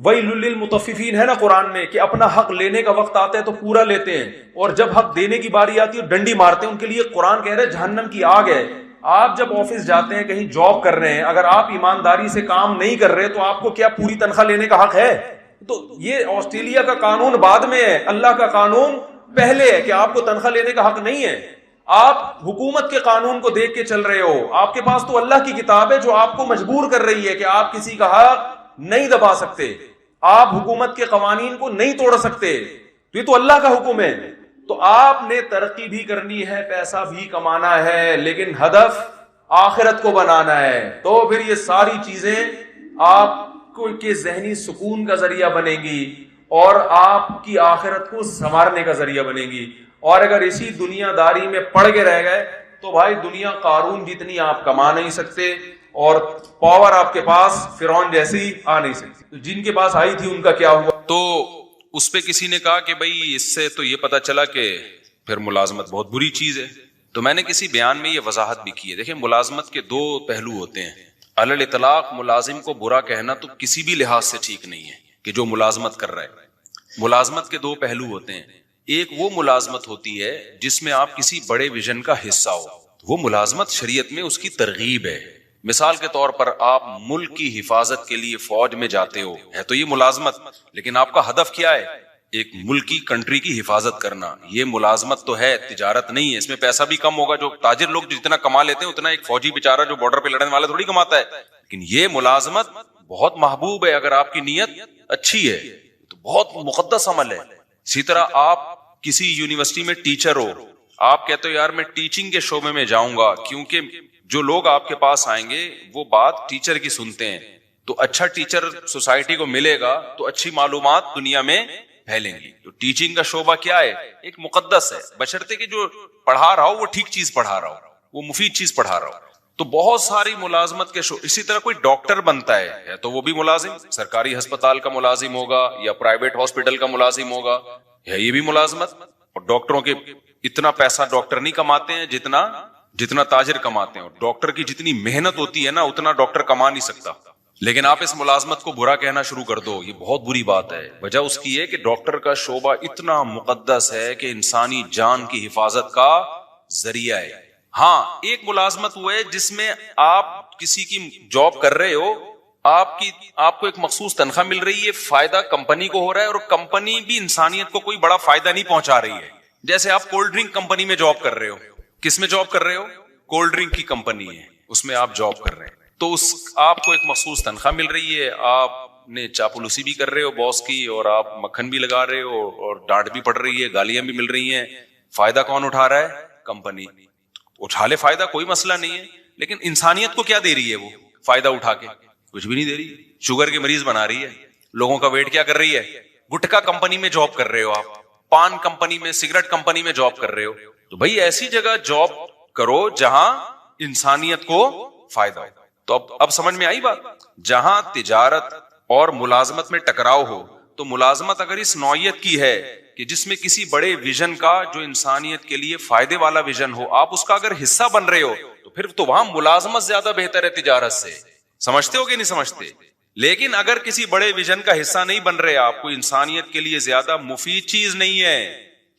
ویل للمطففین ہے نا قرآن میں، کہ اپنا حق لینے کا وقت آتا ہے تو پورا لیتے ہیں، اور جب حق دینے کی باری آتی ہے ڈنڈی مارتے ہیں. ان کے لیے قرآن کہہ رہے جہنم کی آگ ہے. آپ جب آفس جاتے ہیں، کہیں جاب کر رہے ہیں، اگر آپ ایمانداری سے کام نہیں کر رہے تو آپ کو کیا پوری تنخواہ لینے کا حق ہے؟ تو یہ آسٹریلیا کا قانون بعد میں ہے، اللہ کا قانون پہلے ہے کہ آپ کو تنخواہ لینے کا حق نہیں ہے. آپ حکومت کے قانون کو دیکھ کے چل رہے ہو، آپ کے پاس تو اللہ کی کتاب ہے جو آپ کو مجبور کر رہی ہے کہ آپ کسی کا حق نہیں دبا سکتے، آپ حکومت کے قوانین کو نہیں توڑ سکتے. تو یہ تو اللہ کا حکم ہے. تو آپ نے ترقی بھی کرنی ہے، پیسہ بھی کمانا ہے، لیکن ہدف آخرت کو بنانا ہے. تو پھر یہ ساری چیزیں آپ کو کے ذہنی سکون کا ذریعہ بنے گی اور آپ کی آخرت کو سنوارنے کا ذریعہ بنے گی. اور اگر اسی دنیا داری میں پڑ کے رہ گئے تو بھائی دنیا قارون جتنی آپ کما نہیں سکتے، اور پاور آپ کے پاس فرعون جیسی آ نہیں سکتی. تو جن کے پاس آئی تھی ان کا کیا ہوا؟ تو اس پہ کسی نے کہا کہ بھائی اس سے تو یہ پتا چلا کہ پھر ملازمت بہت بری چیز ہے. تو میں نے کسی بیان میں یہ وضاحت بھی کی ہے. دیکھیں ملازمت کے دو پہلو ہوتے ہیں. علی الاطلاق ملازم کو برا کہنا تو کسی بھی لحاظ سے ٹھیک نہیں ہے کہ جو ملازمت کر رہا ہے. ملازمت کے دو پہلو ہوتے ہیں. ایک وہ ملازمت ہوتی ہے جس میں آپ کسی بڑے ویژن کا حصہ ہو, وہ ملازمت شریعت میں اس کی ترغیب ہے. مثال کے طور پر آپ ملک کی حفاظت کے لیے فوج میں جاتے ہو, ہے تو یہ ملازمت, لیکن آپ کا ہدف کیا ہے؟ ایک ملک کی کنٹری کی حفاظت کرنا. یہ ملازمت تو ہے, تجارت نہیں ہے. اس میں پیسہ بھی کم ہوگا, جو تاجر لوگ جتنا کما لیتے ہیں اتنا ایک فوجی بیچارہ جو بارڈر پہ لڑنے والا تھوڑی کماتا ہے. لیکن یہ ملازمت بہت محبوب ہے اگر آپ کی نیت اچھی ہے تو بہت مقدس عمل ہے. اسی طرح آپ کسی یونیورسٹی میں ٹیچر ہو, آپ کہتے ہو یار میں ٹیچنگ کے شعبے میں جاؤں گا کیونکہ جو لوگ آپ کے پاس آئیں گے وہ بات ٹیچر کی سنتے ہیں, تو اچھا ٹیچر سوسائٹی کو ملے گا تو اچھی معلومات دنیا میں پھیلیں گی. تو ٹیچنگ کا شعبہ کیا ہے؟ ایک مقدس ہے, بشرطے کہ جو پڑھا رہا ہو وہ ٹھیک چیز پڑھا رہا ہو, وہ مفید چیز پڑھا رہا ہو. تو بہت ساری ملازمت کے شعبے. اسی طرح کوئی ڈاکٹر بنتا ہے تو وہ بھی ملازم, سرکاری ہسپتال کا ملازم ہوگا یا پرائیویٹ ہاسپٹل کا ملازم ہوگا, ہے یہ بھی ملازمت. اور ڈاکٹروں کے اتنا پیسہ ڈاکٹر نہیں کماتے ہیں جتنا تاجر کماتے ہیں. ڈاکٹر کی جتنی محنت ہوتی ہے نا اتنا ڈاکٹر کما نہیں سکتا. لیکن آپ اس ملازمت کو برا کہنا شروع کر دو, یہ بہت بری بات ہے. وجہ اس کی ہے کہ ڈاکٹر کا شعبہ اتنا مقدس ہے کہ انسانی جان کی حفاظت کا ذریعہ ہے. ہاں ایک ملازمت وہ ہے جس میں آپ کسی کی جاب کر رہے ہو, آپ کو ایک مخصوص تنخواہ مل رہی ہے, فائدہ کمپنی کو ہو رہا ہے اور کمپنی بھی انسانیت کو کوئی بڑا فائدہ نہیں پہنچا رہی ہے. جیسے آپ کولڈ ڈرنک کمپنی میں جاب کر رہے ہو. کس میں جاب کر رہے ہو؟ کولڈ ڈرنک کی کمپنی ہے, اس میں آپ جاب کر رہے ہیں. تو آپ کو ایک مخصوص تنخواہ مل رہی ہے, آپ نے چاپلوسی بھی کر رہے ہو باس کی, اور آپ مکھن بھی لگا رہے ہو, اور ڈانٹ بھی پڑ رہی ہے, گالیاں بھی مل رہی ہیں. فائدہ کون اٹھا رہا ہے؟ کمپنی. اٹھا لے فائدہ, کوئی مسئلہ نہیں ہے, لیکن انسانیت کو کیا دے رہی ہے وہ فائدہ اٹھا کے؟ کچھ بھی نہیں دے رہی. شوگر کے مریض بنا رہی ہے, لوگوں کا ویٹ کیا کر رہی ہے. گٹکا کمپنی میں جاب کر رہے ہو آپ, پان کمپنی میں, سگریٹ کمپنی میں جاب کر رہے ہو, تو بھائی ایسی جگہ جاب کرو جہاں انسانیت کو فائدہ ہو. تو اب سمجھ میں آئی بات. جہاں تجارت اور ملازمت میں ٹکراؤ ہو تو ملازمت اگر اس نوعیت کی ہے کہ جس میں کسی بڑے ویژن کا جو انسانیت کے لیے فائدے والا ویژن ہو, آپ اس کا اگر حصہ بن رہے ہو تو پھر تو وہاں ملازمت زیادہ بہتر ہے تجارت سے. سمجھتے ہو کہ نہیں سمجھتے؟ لیکن اگر کسی بڑے ویژن کا حصہ نہیں بن رہے آپ, کو انسانیت کے لیے زیادہ مفید چیز نہیں ہے,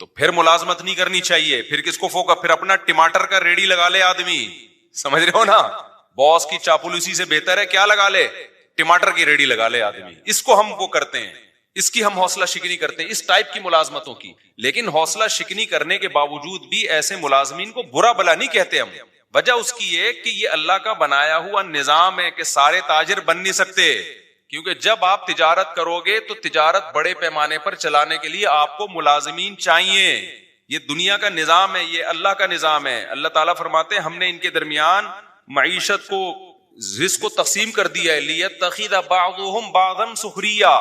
تو پھر ملازمت نہیں کرنی چاہیے. پھر کس کو فوکس, پھر اپنا ٹماٹر کا ریڑی لگا لے آدمی. سمجھ رہے ہو نا, باس کی چاپلوسی سے بہتر ہے کیا لگا لے؟ ٹماٹر کی ریڑی لگا لے آدمی. اس کو ہم وہ کرتے ہیں, اس کی ہم حوصلہ شکنی کرتے ہیں, اس ٹائپ کی ملازمتوں کی. لیکن حوصلہ شکنی کرنے کے باوجود بھی ایسے ملازمین کو برا بلا نہیں کہتے ہم. وجہ اس کی ہے کہ یہ اللہ کا بنایا ہوا نظام ہے کہ سارے تاجر بن نہیں سکتے. کیونکہ جب آپ تجارت کرو گے تو تجارت بڑے پیمانے پر چلانے کے لیے آپ کو ملازمین چاہیے. یہ دنیا کا نظام ہے, یہ اللہ کا نظام ہے. اللہ تعالیٰ فرماتے ہیں ہم نے ان کے درمیان معیشت کو, رزق کو تقسیم کر دیا ہے. لیتخذ بعضهم بعضا سخریا,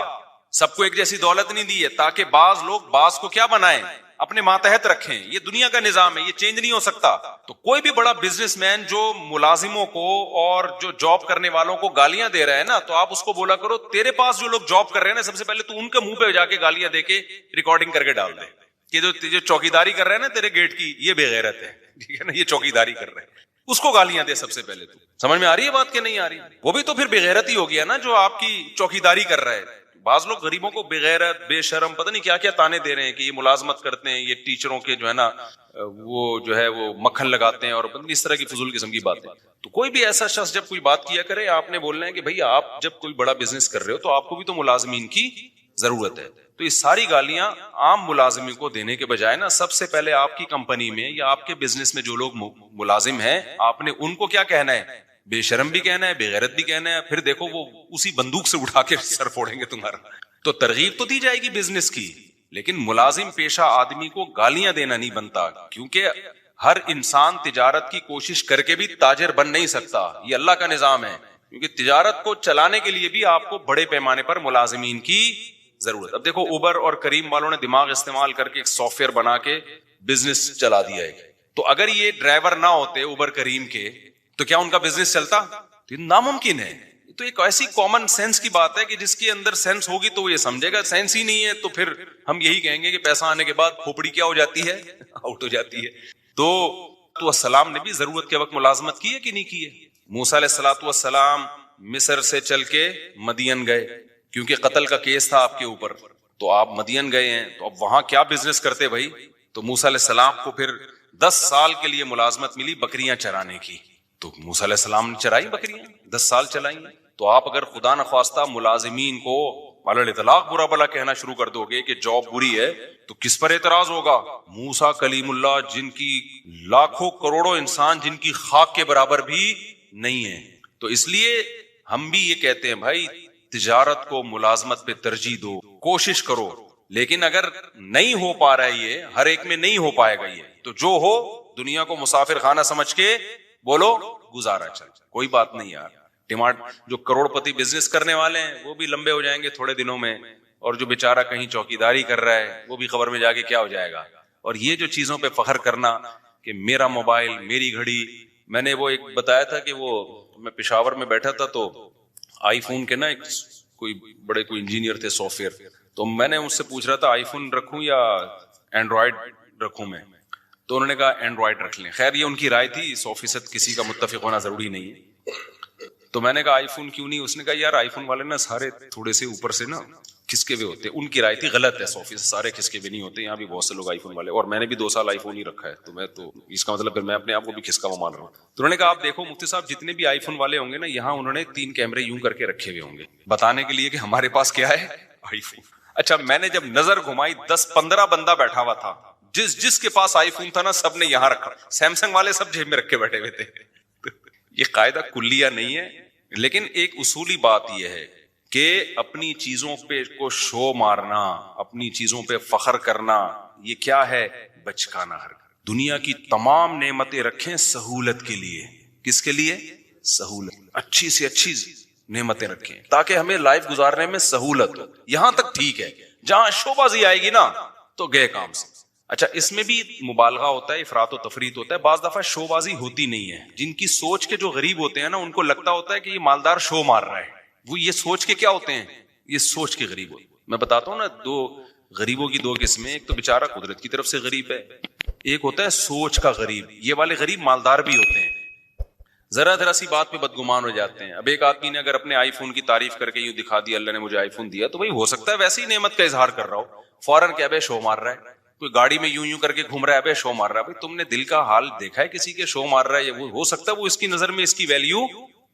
سب کو ایک جیسی دولت نہیں دی ہے تاکہ بعض لوگ بعض کو کیا بنائیں, اپنے ماتحت رکھیں. یہ دنیا کا نظام ہے, یہ چینج نہیں ہو سکتا. تو کوئی بھی بڑا بزنس مین جو ملازموں کو اور جو جاب کرنے والوں کو گالیاں دے رہا ہے نا, تو آپ اس کو بولا کرو تیرے پاس جو لوگ جاب کر رہے ہیں نا, سب سے پہلے تو ان کے منہ پہ جا کے گالیاں دے کے ریکارڈنگ کر کے ڈال دے کہ جو چوکیداری کر رہے ہیں نا تیرے گیٹ کی, یہ بے غیرت ہے, ٹھیک ہے نا, یہ چوکیداری کر رہے ہیں, اس کو گالیاں دے سب سے پہلے. تو سمجھ میں آ رہی ہے بات کہ نہیں آ رہی؟ وہ بھی تو پھر بے غیرت ہی ہو گیا نا جو آپ کی چوکیداری کر رہا ہے. بعض لوگ غریبوں کو بے غیرت, بے شرم, پتہ نہیں کیا کیا تانے دے رہے ہیں کہ یہ ملازمت کرتے ہیں, یہ ٹیچروں کے جو ہے نا وہ جو ہے وہ مکھن لگاتے ہیں, اور اس طرح کی فضول قسم کی باتیں. تو کوئی بھی ایسا شخص جب کوئی بات کیا کرے, آپ نے بولنا ہے کہ بھائی آپ جب کوئی بڑا بزنس کر رہے ہو تو آپ کو بھی تو ملازمین کی ضرورت ہے. تو یہ ساری گالیاں عام ملازمین کو دینے کے بجائے نا, سب سے پہلے آپ کی کمپنی میں یا آپ کے بزنس میں جو لوگ ملازم ہیں, آپ نے ان کو کیا کہنا ہے, بے شرم بھی کہنا ہے, بے غیرت بھی کہنا ہے. پھر دیکھو وہ اسی بندوق سے اٹھا کے سر پھوڑیں گے تمہارا. تو ترغیب تو دی جائے گی بزنس کی, لیکن ملازم پیشہ آدمی کو گالیاں دینا نہیں بنتا, کیونکہ ہر انسان تجارت کی کوشش کر کے بھی تاجر بن نہیں سکتا. یہ اللہ کا نظام ہے, کیونکہ تجارت کو چلانے کے لیے بھی آپ کو بڑے پیمانے پر ملازمین کی ضرورت. اب دیکھو اوبر اور کریم والوں نے دماغ استعمال کر کے ایک سافٹ ویئر بنا کے بزنس چلا دیا ہے. تو اگر یہ ڈرائیور نہ ہوتے اوبر کریم کے تو کیا ان کا بزنس چلتا؟ تو ناممکن ہے. تو ایک ایسی کامن سینس کی بات ہے کہ جس کے اندر سینس ہوگی تو وہ یہ سمجھے گا, سینس ہی نہیں ہے تو پھر ہم یہی کہیں گے کہ پیسہ آنے کے بعد کھوپڑی کیا ہو جاتی ہے, آؤٹ ہو جاتی ہے. تو السلام نے بھی ضرورت کے وقت ملازمت کی ہے کہ نہیں کی ہے؟ موسیٰ علیہ الصلوۃ والسلام مصر سے چل کے مدین گئے کیونکہ قتل کا کیس تھا آپ کے اوپر، تو آپ مدین گئے ہیں، تو اب وہاں کیا بزنس کرتے بھائی؟ تو موسیٰ علیہ السلام کو پھر 10 سال کے لیے ملازمت ملی بکریاں چرانے کی، تو موسیٰ علیہ السلام نے چرائی بکریاں، 10 سال چلائیں۔ تو آپ اگر خدا نخواستہ ملازمین کو علی الاطلاق برا بلا کہنا شروع کر دو گے کہ جاب بری ہے، تو کس پر اعتراض ہوگا؟ موسیٰ کلیم اللہ جن کی لاکھوں کروڑوں انسان جن کی خاک کے برابر بھی نہیں ہے، تو اس لیے ہم بھی یہ کہتے ہیں بھائی تجارت کو ملازمت پہ ترجیح دو، کوشش کرو، لیکن اگر نہیں ہو پا رہا ہے، یہ ہر ایک میں نہیں ہو پائے گا، یہ تو جو ہو دنیا کو مسافر خانہ سمجھ کے بولو گزارا چل، کوئی بات نہیں یار۔ ڈیمانڈ جو کروڑ پتی بزنس کرنے والے ہیں وہ بھی لمبے ہو جائیں گے تھوڑے دنوں میں، اور جو بیچارہ کہیں چوکیداری کر رہا ہے وہ بھی خبر میں جا کے کیا ہو جائے گا۔ اور یہ جو چیزوں پہ فخر کرنا کہ میرا موبائل، میری گھڑی، میں نے وہ ایک بتایا تھا کہ وہ میں پشاور میں بیٹھا تھا تو آئی فون کے نا ایک کوئی بڑے کوئی انجینئر تھے سافٹ ویئر، تو میں نے اس سے پوچھ رہا تھا آئی فون رکھوں یا اینڈرائڈ رکھوں میں، تو انہوں نے کہا اینڈرائڈ رکھ لیں۔ خیر یہ ان کی رائے تھی، 100% کسی کا متفق ہونا ضروری نہیں ہے۔ تو میں نے کہا آئی فون کیوں نہیں؟ اس نے کہا یار آئی فون والے نا سارے تھوڑے سے اوپر سے نا کھسکے ہوئے ہوتے ہیں۔ ان کی رائے تھی غلط ہے، 100% سارے کھسکے ہوئے نہیں ہوتے، یہاں بھی بہت سے لوگ آئی فون والے، اور میں نے بھی 2 سال آئی فون ہی رکھا ہے، تو میں تو اس کا مطلب پھر میں اپنے آپ کو بھی کھسکا وہ مان رہا ہوں۔ تو انہوں نے کہا آپ دیکھو مفتی صاحب جتنے بھی آئی فون والے ہوں گے نا، یہاں انہوں نے 3 کیمرے یوں کر کے رکھے ہوئے ہوں گے بتانے کے لیے کہ ہمارے پاس کیا ہے، آئی فون۔ اچھا میں نے جب نظر گھمائی 10-15 بندہ بیٹھا ہوا تھا، جس کے پاس آئی فون تھا نا سب نے یہاں رکھا، سیمسنگ والے سب جیب میں رکھ کے بیٹھے ہوئے تھے۔ یہ قاعدہ کلیہ نہیں ہے، لیکن ایک اصولی بات یہ ہے کہ اپنی چیزوں پہ کو شو مارنا، اپنی چیزوں پہ فخر کرنا، یہ کیا ہے؟ بچکانہ حرکت۔ دنیا کی تمام نعمتیں رکھیں سہولت کے لیے۔ کس کے لیے؟ سہولت، اچھی سے اچھی نعمتیں رکھیں تاکہ ہمیں لائف گزارنے میں سہولت ہو۔ یہاں تک ٹھیک ہے، جہاں شو بازی آئے گی نا تو گئے کام سے۔ اچھا اس میں بھی مبالغہ ہوتا ہے، افراط و تفریط ہوتا ہے، بعض دفعہ شو بازی ہوتی نہیں ہے۔ جن کی سوچ کے جو غریب ہوتے ہیں نا ان کو لگتا ہوتا ہے کہ یہ مالدار شو مار رہا ہے، وہ یہ سوچ کے کیا ہوتے ہیں؟ یہ سوچ کے غریب ہوتے ہیں۔ میں بتاتا ہوں نا، 2 غریبوں کی 2 قسمیں، ایک تو بیچارہ قدرت کی طرف سے غریب ہے، ایک ہوتا ہے سوچ کا غریب۔ یہ والے غریب مالدار بھی ہوتے ہیں، ذرا سی بات پہ بدگمان ہو جاتے ہیں۔ اب ایک آدمی نے اگر اپنے آئی فون کی تعریف کر کے یوں دکھا دیا اللہ نے مجھے آئی فون دیا، تو بھائی ہو سکتا ہے ویسے ہی نعمت کا اظہار کر رہا ہو، فوراً کیا بے شو مار رہا ہے۔ کوئی گاڑی میں یوں کر کے گھوم رہا ہے، ابے شو مار رہا ہے۔ بھائی تم نے دل کا حال دیکھا ہے کسی کے؟ شو مار رہا ہے، وہ ہو سکتا ہے وہ اس کی نظر میں اس کی ویلیو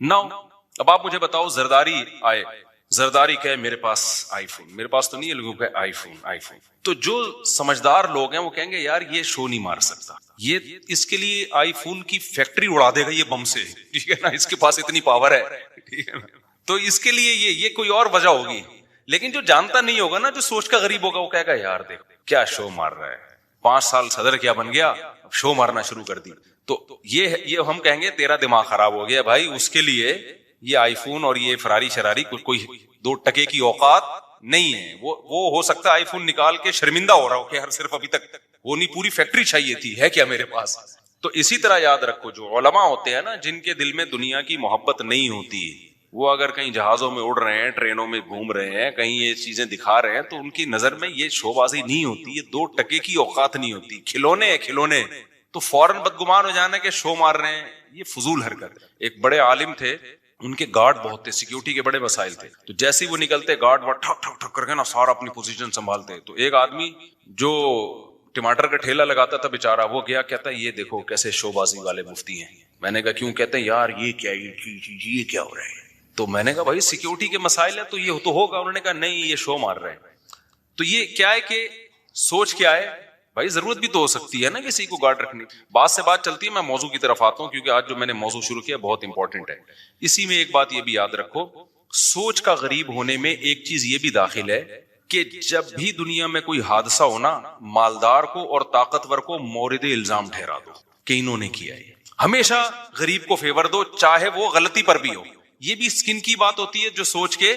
نہ ہو۔ اب آپ مجھے بتاؤ، زرداری آئے، زرداری کہے میرے پاس آئی فون، میرے پاس تو نہیں ہے، لوگوں کا آئی فون، تو جو سمجھدار لوگ ہیں وہ کہیں گے یار یہ شو نہیں مار سکتا، یہ اس کے لیے آئی فون کی فیکٹری اڑا دے گا یہ بم سے، ٹھیک ہے نا، اس کے پاس اتنی پاور ہے، ٹھیک ہے نا، تو اس کے لیے یہ کوئی اور وجہ ہوگی۔ لیکن جو جانتا نہیں ہوگا نا، جو سوچ کا غریب ہوگا، وہ کہے گا یار دیکھ کیا شو مار رہا ہے، 5 سال صدر کیا بن گیا، اب شو مارنا شروع کر دی۔ تو یہ ہم کہیں گے تیرا دماغ خراب ہو گیا بھائی، اس کے لیے یہ آئی فون اور یہ فراری شراری کوئی 2 ٹکے کی اوقات نہیں ہے۔ وہ ہو سکتا ہے آئی فون نکال کے شرمندہ ہو رہا ہو کہ ہر صرف ابھی تک وہ نہیں، پوری فیکٹری چاہیے تھی، ہے کیا میرے پاس۔ تو اسی طرح یاد رکھو جو علماء ہوتے ہیں نا، جن کے دل میں دنیا کی محبت نہیں ہوتی، وہ اگر کہیں جہازوں میں اڑ رہے ہیں، ٹرینوں میں گھوم رہے ہیں، کہیں یہ چیزیں دکھا رہے ہیں، تو ان کی نظر میں یہ شو بازی نہیں ہوتی، یہ 2 ٹکے کی اوقات نہیں ہوتی، کھلونے، تو فوراً بدگمان ہو جانا کہ شو مار رہے ہیں، یہ فضول حرکت۔ ایک بڑے عالم تھے، ان کے گارڈ بہت تھے، سیکیورٹی کے بڑے مسائل تھے، تو جیسے ہی وہ نکلتے گارڈ وہ ٹھک ٹھک ٹھک کر کے نا سارا اپنی پوزیشن سنبھالتے۔ تو ایک آدمی جو ٹماٹر کا ٹھیلا لگاتا تھا بیچارہ، وہ گیا، کہتا ہے یہ دیکھو کیسے شو بازی والے مفتی ہیں۔ میں نے کہا کیوں؟ کہتے ہیں یار یہ کیا ہو رہا ہے۔ تو میں نے کہا بھائی سیکیورٹی کے مسائل ہے تو یہ تو ہوگا۔ انہوں نے کہا نہیں یہ شو مار رہے ہیں۔ تو یہ کیا ہے کہ سوچ کیا ہے بھائی، ضرورت بھی تو ہو سکتی ہے نا کسی کو گارڈ رکھنی۔ بات سے بات چلتی ہے، میں موضوع کی طرف آتا ہوں کیونکہ آج جو میں نے موضوع شروع کیا بہت امپورٹنٹ ہے۔ اسی میں ایک بات یہ بھی یاد رکھو، سوچ کا غریب ہونے میں ایک چیز یہ بھی داخل ہے کہ جب بھی دنیا میں کوئی حادثہ ہونا، مالدار کو اور طاقتور کو مورد الزام ٹھہرا دو کہ انہوں نے کیا ہے۔ ہمیشہ غریب کو فیور دو، چاہے وہ غلطی پر بھی ہو۔ یہ بھی سکن کی بات ہوتی ہے جو سوچ کے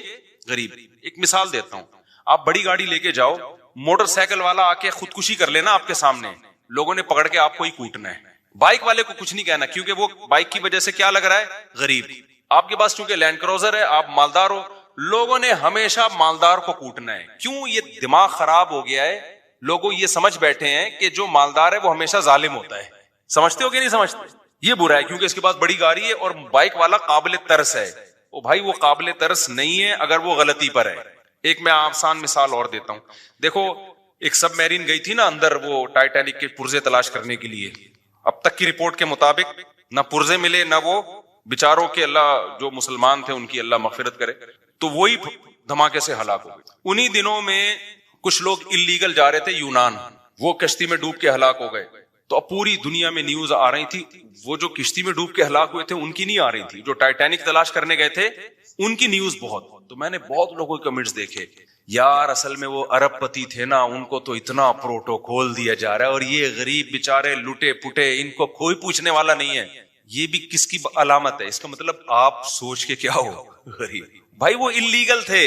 غریب۔ ایک مثال دیتا ہوں، آپ بڑی گاڑی لے کے جاؤ، موٹر سائیکل والا آ کے خودکشی کر لینا آپ کے سامنے، لوگوں نے پکڑ کے آپ کو ہی کوٹنا ہے۔ بائک والے کو کچھ نہیں کہنا کیونکہ وہ بائک کی وجہ سے کیا لگ رہا ہے؟ غریب۔ آپ کے پاس چونکہ لینڈ کروزر ہے، آپ مالدار ہو، لوگوں نے ہمیشہ مالدار کو کوٹنا ہے۔ کیوں؟ یہ دماغ خراب ہو گیا ہے، لوگوں یہ سمجھ بیٹھے ہیں کہ جو مالدار ہے وہ ہمیشہ ظالم ہوتا ہے۔ سمجھتے ہو کہ نہیں سمجھتے؟ یہ برا ہے کیونکہ اس کے پاس بڑی گاڑی ہے اور بائک والا قابل ترس ہے. او بھائی وہ قابل ترس نہیں ہے اگر وہ غلطی پر ہے. ایک میں آسان مثال اور دیتا ہوں. دیکھو ایک سب میرین گئی تھی نا اندر وہ ٹائٹینک کے پرزے تلاش کرنے کے لیے. اب تک کی رپورٹ کے مطابق نہ پرزے ملے نہ وہ بیچاروں کے, اللہ جو مسلمان تھے ان کی اللہ مغفرت کرے, تو وہی دھماکے سے ہلاک ہو گئے. انہی دنوں میں کچھ لوگ اللیگل جا رہے تھے یونان, وہ کشتی میں ڈوب کے ہلاک ہو گئے. تو اب پوری دنیا میں نیوز آ رہی تھی, وہ جو کشتی میں ڈوب کے ہلاک ہوئے تھے ان کی نہیں آ رہی تھی, جو ٹائٹینک تلاش کرنے گئے تھے ان کی نیوز بہت. تو میں نے بہت لوگوں کے کمنٹس دیکھے, یار اصل میں وہ عرب پتی تھے نا, ان کو تو اتنا پروٹوکول دیا جا رہا ہے اور یہ غریب بیچارے لٹے پٹے, ان کو کوئی پوچھنے والا نہیں ہے. یہ بھی کس کی علامت ہے؟ اس کا مطلب آپ سوچ کے کیا ہو غریب. بھائی وہ اللیگل تھے,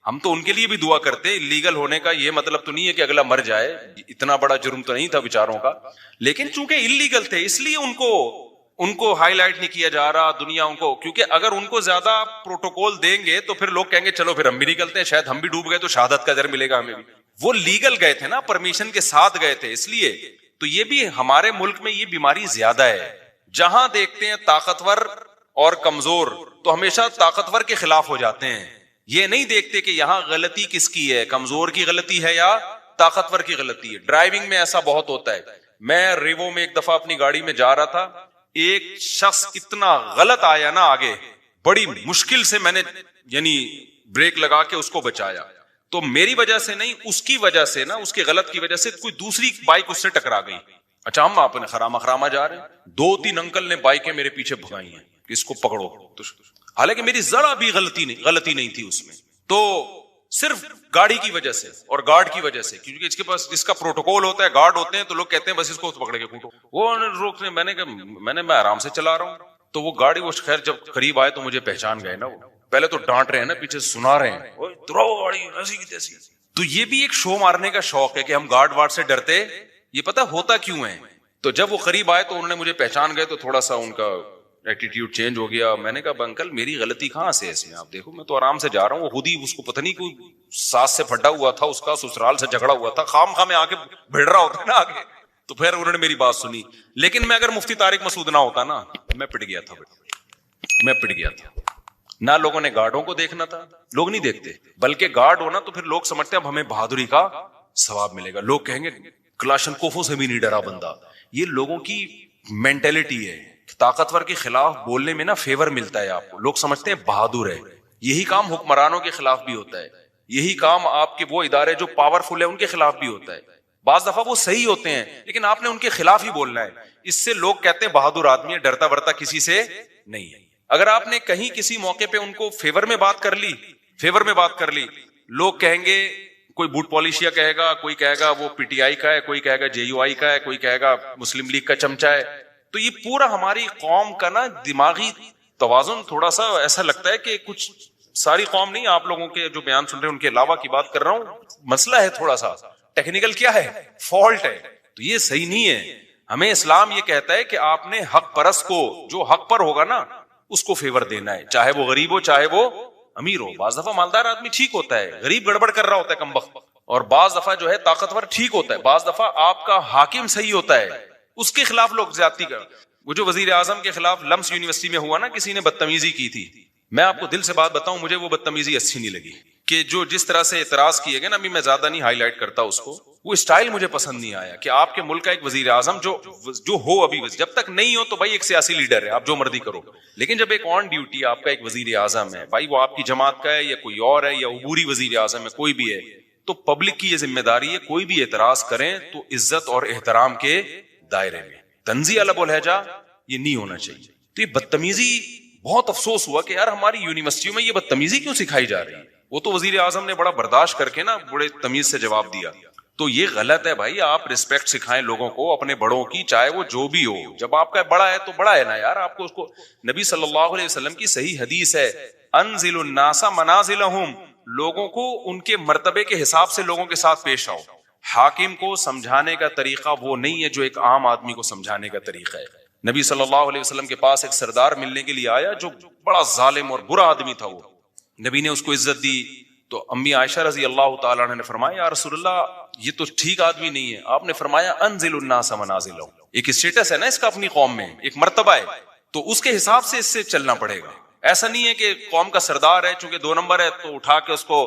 ہم تو ان کے لیے بھی دعا کرتے. اللیگل ہونے کا یہ مطلب تو نہیں ہے کہ اگلا مر جائے, اتنا بڑا جرم تو نہیں تھا بیچاروں کا, لیکن چونکہ اللیگل تھے اس لیے ان کو ہائی لائٹ نہیں کیا جا رہا دنیا ان کو. کیونکہ اگر ان کو زیادہ پروٹوکول دیں گے تو پھر لوگ کہیں گے چلو پھر ہم بھی نکلتے ہیں, شاید ہم بھی ڈوب گئے تو شہادت کا اجر ملے گا ہمیں بھی. وہ لیگل گئے تھے نا, پرمیشن کے ساتھ گئے تھے, اس لیے. تو یہ بھی ہمارے ملک میں یہ بیماری زیادہ ہے. جہاں دیکھتے ہیں طاقتور اور کمزور تو ہمیشہ طاقتور کے خلاف ہو جاتے ہیں. یہ نہیں دیکھتے کہ یہاں غلطی کس کی ہے, کمزور کی غلطی ہے یا طاقتور کی غلطی ہے. ڈرائیونگ میں ایسا بہت ہوتا ہے. میں ریوو میں ایک دفعہ اپنی گاڑی میں جا رہا تھا, ایک شخص اتنا غلط آیا نا آگے, بڑی مشکل سے میں نے یعنی بریک لگا کے اس کو بچایا. تو میری وجہ سے نہیں, اس کی وجہ سے نا, اس کے غلط کی وجہ سے کوئی دوسری بائک اس سے ٹکرا گئی. اچھا ہم اپنے خراما جا رہے ہیں, 2-3 انکل نے بائکیں میرے پیچھے بھگائی ہیں کہ اس کو پکڑو. حالانکہ میری ذرا بھی غلطی نہیں تھی اس میں, تو صرف گاڑی کی وجہ سے اور گارڈ کی وجہ سے, کیونکہ اس کے پاس اس کا پروٹوکول ہوتا ہے, گارڈ ہوتے ہیں, تو لوگ کہتے ہیں بس اس کو پکڑ کے کوٹو. وہ روکنے, میں آرام سے چلا رہا ہوں, تو وہ گاڑی وہ خیر جب قریب آئے تو مجھے پہچان گئے نا. وہ پہلے تو ڈانٹ رہے ہیں نا, پیچھے سنا رہے ہیں. تو یہ بھی ایک شو مارنے کا شوق ہے کہ ہم گارڈ وارڈ سے ڈرتے. یہ پتا ہوتا کیوں ہے؟ تو جب وہ قریب آئے تو انہوں نے مجھے پہچان گئے, تو تھوڑا سا ان کا ایٹیٹیوڈ چینج ہو گیا. میں نے کہا انکل میری غلطی کہاں سے ہے اس میں؟ آپ دیکھو میں تو آرام سے جا رہا ہوں. وہ خود ہی اس کو پتہ نہیں کوئی ساس سے پھٹا ہوا تھا, اس کا سسرال سے جھگڑا ہوا تھا, خام میں آ کے بھیڑ رہا ہوتا نا آگے. تو پھر انہوں نے میری بات سنی. لیکن میں اگر مفتی طارق مسعود نہ ہوتا نا, میں پٹ گیا تھا. نہ لوگوں نے گارڈوں کو دیکھنا تھا, لوگ نہیں دیکھتے, بلکہ گارڈ ہونا تو پھر لوگ سمجھتے اب ہمیں بہادری کا ثواب ملے گا. لوگ کہیں گے کلاشن کوفوں سے بھی نہیں ڈرا بندہ. یہ لوگوں کی مینٹلٹی ہے. طاقتور کے خلاف بولنے میں نا فیور ملتا ہے آپ کو, لوگ سمجھتے ہیں بہادر ہے. یہی کام حکمرانوں کے خلاف بھی ہوتا ہے, یہی کام آپ کے وہ ادارے جو پاورفل ہے ان کے خلاف بھی ہوتا ہے. بعض دفعہ وہ صحیح ہوتے ہیں لیکن آپ نے ان کے خلاف ہی بولنا ہے. اس سے لوگ کہتے ہیں بہادر آدمی ہے, ڈرتا ورتا کسی سے نہیں ہے. اگر آپ نے کہیں کسی موقع پہ ان کو فیور میں بات کر لی, لوگ کہیں گے کوئی بوٹ پالیشیا کہے گا, کوئی کہے گا وہ پی ٹی آئی کا ہے, کوئی کہے گا جے یو آئی کا ہے, کوئی کہے گا مسلم لیگ کا چمچا ہے. تو یہ پورا ہماری قوم کا نا دماغی توازن تھوڑا سا ایسا لگتا ہے کہ کچھ ساری قوم نہیں, آپ لوگوں کے جو بیان سن رہے ہیں ان کے علاوہ کی بات کر رہا ہوں, مسئلہ ہے تھوڑا سا ٹیکنیکل, کیا ہے فالٹ ہے. تو یہ صحیح نہیں ہے. ہمیں اسلام یہ کہتا ہے کہ آپ نے حق پرست کو, جو حق پر ہوگا نا اس کو فیور دینا ہے, چاہے وہ غریب ہو چاہے وہ امیر ہو. بعض دفعہ مالدار آدمی ٹھیک ہوتا ہے, غریب گڑبڑ کر رہا ہوتا ہے کمبخت, اور بعض دفعہ جو ہے طاقتور ٹھیک ہوتا ہے, بعض دفعہ آپ کا حاکم صحیح ہوتا ہے, اس کے خلاف لوگ زیادتی کر. وہ جو وزیر اعظم کے خلاف لمس یونیورسٹی میں ہوا نا, کسی نے بدتمیزی کی تھی, میں آپ کو دل سے بات بتاؤں, مجھے وہ بدتمیزی اچھی نہیں لگی. کہ جو جس طرح سے اعتراض کیے گئے نا, ابھی میں زیادہ نہیں ہائی لائٹ کرتا اس کو, وہ اسٹائل مجھے پسند نہیں آیا. کہ آپ کے ملک کا ایک وزیر اعظم جو ہو, ابھی جب تک نہیں ہو تو بھائی ایک سیاسی لیڈر ہے, آپ جو مرضی کرو, لیکن جب ایک آن ڈیوٹی آپ کا ایک وزیر اعظم ہے, بھائی وہ آپ کی جماعت کا ہے یا کوئی اور ہے یا عبوری وزیر اعظم ہے, کوئی بھی ہے, تو پبلک کی یہ ذمہ داری ہے کوئی بھی اعتراض کریں تو عزت اور احترام کے دائرے میں. تنزیہ ادب و لہجہ یہ نہیں ہونا چاہیے. تو یہ بدتمیزی, بہت افسوس ہوا کہ یار ہماری یونیورسٹیوں میں یہ بدتمیزی کیوں سکھائی جا رہی ہے. وہ تو وزیر اعظم نے بڑا برداشت کر کے نا بڑے تمیز سے جواب دیا. تو یہ غلط ہے بھائی, آپ رسپیکٹ سکھائیں لوگوں کو, اپنے بڑوں کی, چاہے وہ جو بھی ہو. جب آپ کا بڑا ہے تو بڑا ہے نا یار, آپ کو اس کو, نبی صلی اللہ علیہ وسلم کی صحیح حدیث ہے, انزل الناس منازلہم, لوگوں کو ان کے مرتبے کے حساب سے لوگوں کے ساتھ پیش آؤ. حاکم کو سمجھانے کا طریقہ وہ نہیں ہے جو ایک عام آدمی کو سمجھانے کا طریقہ ہے. نبی صلی اللہ علیہ وسلم کے پاس ایک سردار ملنے کے لیے آیا جو بڑا ظالم اور برا آدمی تھا. وہ نبی نے اس کو عزت دی تو امی عائشہ رضی اللہ تعالیٰ عنہ نے فرمایا یا رسول اللہ یہ تو ٹھیک آدمی نہیں ہے. آپ نے فرمایا انزل الناس منازلہم, ایک اسٹیٹس ہے نا اس کا اپنی قوم میں, ایک مرتبہ ہے, تو اس کے حساب سے اس سے چلنا پڑے گا. ایسا نہیں ہے کہ قوم کا سردار ہے چونکہ 2 نمبر ہے تو اٹھا کے اس کو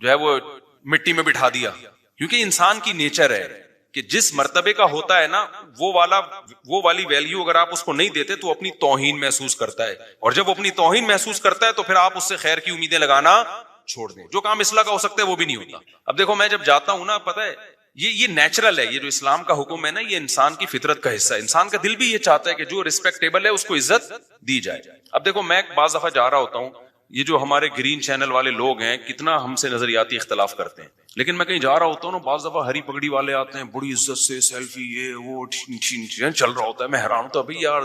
جو ہے وہ مٹی میں بٹھا دیا, کیونکہ انسان کی نیچر ہے کہ جس مرتبے کا ہوتا ہے نا وہ والی ویلیو اگر آپ اس کو نہیں دیتے تو اپنی توہین محسوس کرتا ہے, اور جب وہ اپنی توہین محسوس کرتا ہے تو پھر آپ اس سے خیر کی امیدیں لگانا چھوڑ دیں. جو کام اصلاح کا ہو سکتا ہے وہ بھی نہیں ہوتا. اب دیکھو میں جب جاتا ہوں نا, پتہ ہے یہ نیچرل ہے, یہ جو اسلام کا حکم ہے نا یہ انسان کی فطرت کا حصہ ہے. انسان کا دل بھی یہ چاہتا ہے کہ جو ریسپیکٹیبل ہے اس کو عزت دی جائے. اب دیکھو میں بعض دفعہ جا رہا ہوتا ہوں, یہ جو ہمارے گرین چینل والے لوگ ہیں کتنا ہم سے نظریاتی اختلاف کرتے ہیں, لیکن میں کہیں جا رہا ہوتا ہوں نا بعض دفعہ ہری پگڑی والے آتے ہیں بڑی عزت سے سیلفی یہ وہ چل رہا ہوتا ہے. میں حیران ہوتا بھائی یار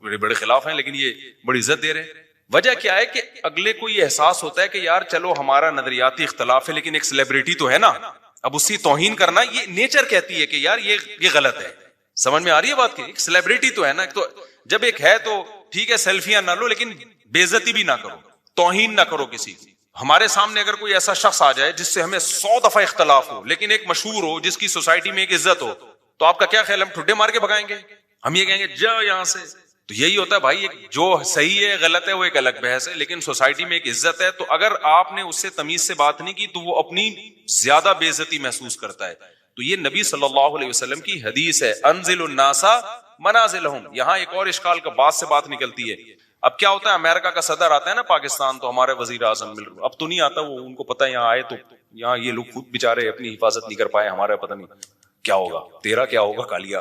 بڑے بڑے خلاف ہیں لیکن یہ بڑی عزت دے رہے ہیں. وجہ کیا ہے کہ اگلے کو یہ احساس ہوتا ہے کہ یار چلو ہمارا نظریاتی اختلاف ہے لیکن ایک سیلیبریٹی تو ہے نا, اب اسی توہین کرنا یہ نیچر کہتی ہے کہ یار یہ غلط ہے. سمجھ میں آ رہی ہے بات کی, ایک سیلیبریٹی تو ہے نا, تو جب ایک ہے تو ٹھیک ہے سیلفیاں نہ لو لیکن بے عزتی بھی نہ کرو, توہین نہ کرو کسی کی. ہمارے سامنے اگر کوئی ایسا شخص آ جائے جس سے ہمیں 100 دفعہ اختلاف ہو لیکن ایک مشہور ہو جس کی سوسائٹی میں ایک عزت ہو, تو آپ کا کیا خیال, ہم ٹھڈے مار کے بھگائیں گے, ہم یہ کہیں گے جا یہاں سے. تو یہی ہوتا ہے بھائی, جو صحیح ہے غلط ہے وہ ایک الگ بحث ہے, لیکن سوسائٹی میں ایک عزت ہے, تو اگر آپ نے اس سے تمیز سے بات نہیں کی تو وہ اپنی زیادہ بے عزتی محسوس کرتا ہے. تو یہ نبی صلی اللہ علیہ وسلم کی حدیث ہے انزل الناس منازلہم. یہاں ایک اور اشکال کا بات سے بات نکلتی ہے. اب کیا ہوتا ہے, امریکہ کا صدر آتا ہے نا پاکستان, تو ہمارے وزیر اعظم مل رہے, اب تو نہیں آتا, وہ ان کو پتہ ہے یہاں آئے تو یہاں یہ لوگ خود بےچارے اپنی حفاظت نہیں کر پائے, ہمارا پتہ نہیں کیا ہوگا, تیرا کیا ہوگا کالیا.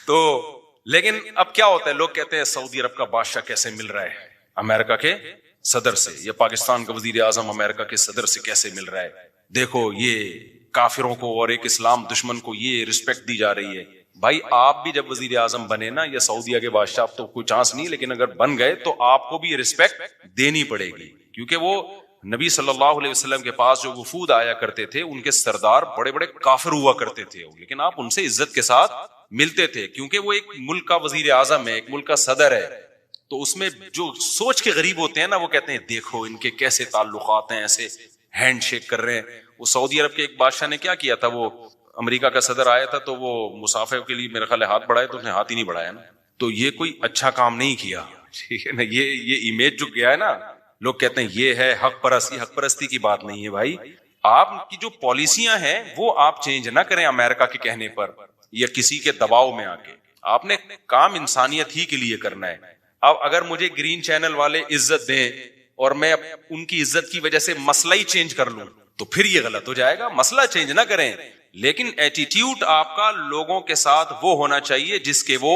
تو لیکن اب کیا ہوتا ہے, لوگ کہتے ہیں سعودی عرب کا بادشاہ کیسے مل رہا ہے امریکہ کے صدر سے, یا پاکستان کا وزیر اعظم امریکہ کے صدر سے کیسے مل رہا ہے, دیکھو یہ کافروں کو اور ایک اسلام دشمن کو یہ رسپیکٹ دی جا رہی ہے. بھائی آپ بھی جب وزیر اعظم بنے نا, یا سعودیہ کے بادشاہ, تو کوئی چانس نہیں, لیکن اگر بن گئے تو آپ کو بھی یہ رسپیکٹ دینی پڑے گی, کیونکہ وہ نبی صلی اللہ علیہ وسلم کے پاس جو وفود آیا کرتے تھے ان کے سردار بڑے بڑے کافر ہوا کرتے تھے, لیکن آپ ان سے عزت کے ساتھ ملتے تھے, کیونکہ وہ ایک ملک کا وزیر اعظم ہے, ایک ملک کا صدر ہے. تو اس میں جو سوچ کے غریب ہوتے ہیں نا, وہ کہتے ہیں دیکھو ان کے کیسے تعلقات ہیں, ایسے ہینڈ شیک کر رہے ہیں. وہ سعودی عرب کے ایک بادشاہ نے کیا کیا تھا, وہ امریکہ کا صدر آیا تھا تو وہ مسافر کے لیے میرے خیال ہاتھ بڑھائے تو اس نے ہاتھ ہی نہیں بڑھایا نا, تو یہ کوئی اچھا کام نہیں کیا, ٹھیک ہے نا. یہ امیج جو گیا ہے نا, لوگ کہتے ہیں یہ ہے حق پرستی. حق پرستی کی بات نہیں ہے بھائی, آپ کی جو پالیسیاں ہیں وہ آپ چینج نہ کریں امریکہ کے کہنے پر یا کسی کے دباؤ میں آ کے. آپ نے کام انسانیت ہی کے لیے کرنا ہے. اب اگر مجھے گرین چینل والے عزت دیں اور میں ان کی عزت کی وجہ سے مسئلہ ہی چینج کر لوں تو پھر یہ غلط ہو جائے گا. مسئلہ چینج نہ کریں, لیکن ایٹیٹیوڈ آپ کا لوگوں کے ساتھ وہ ہونا چاہیے جس کے وہ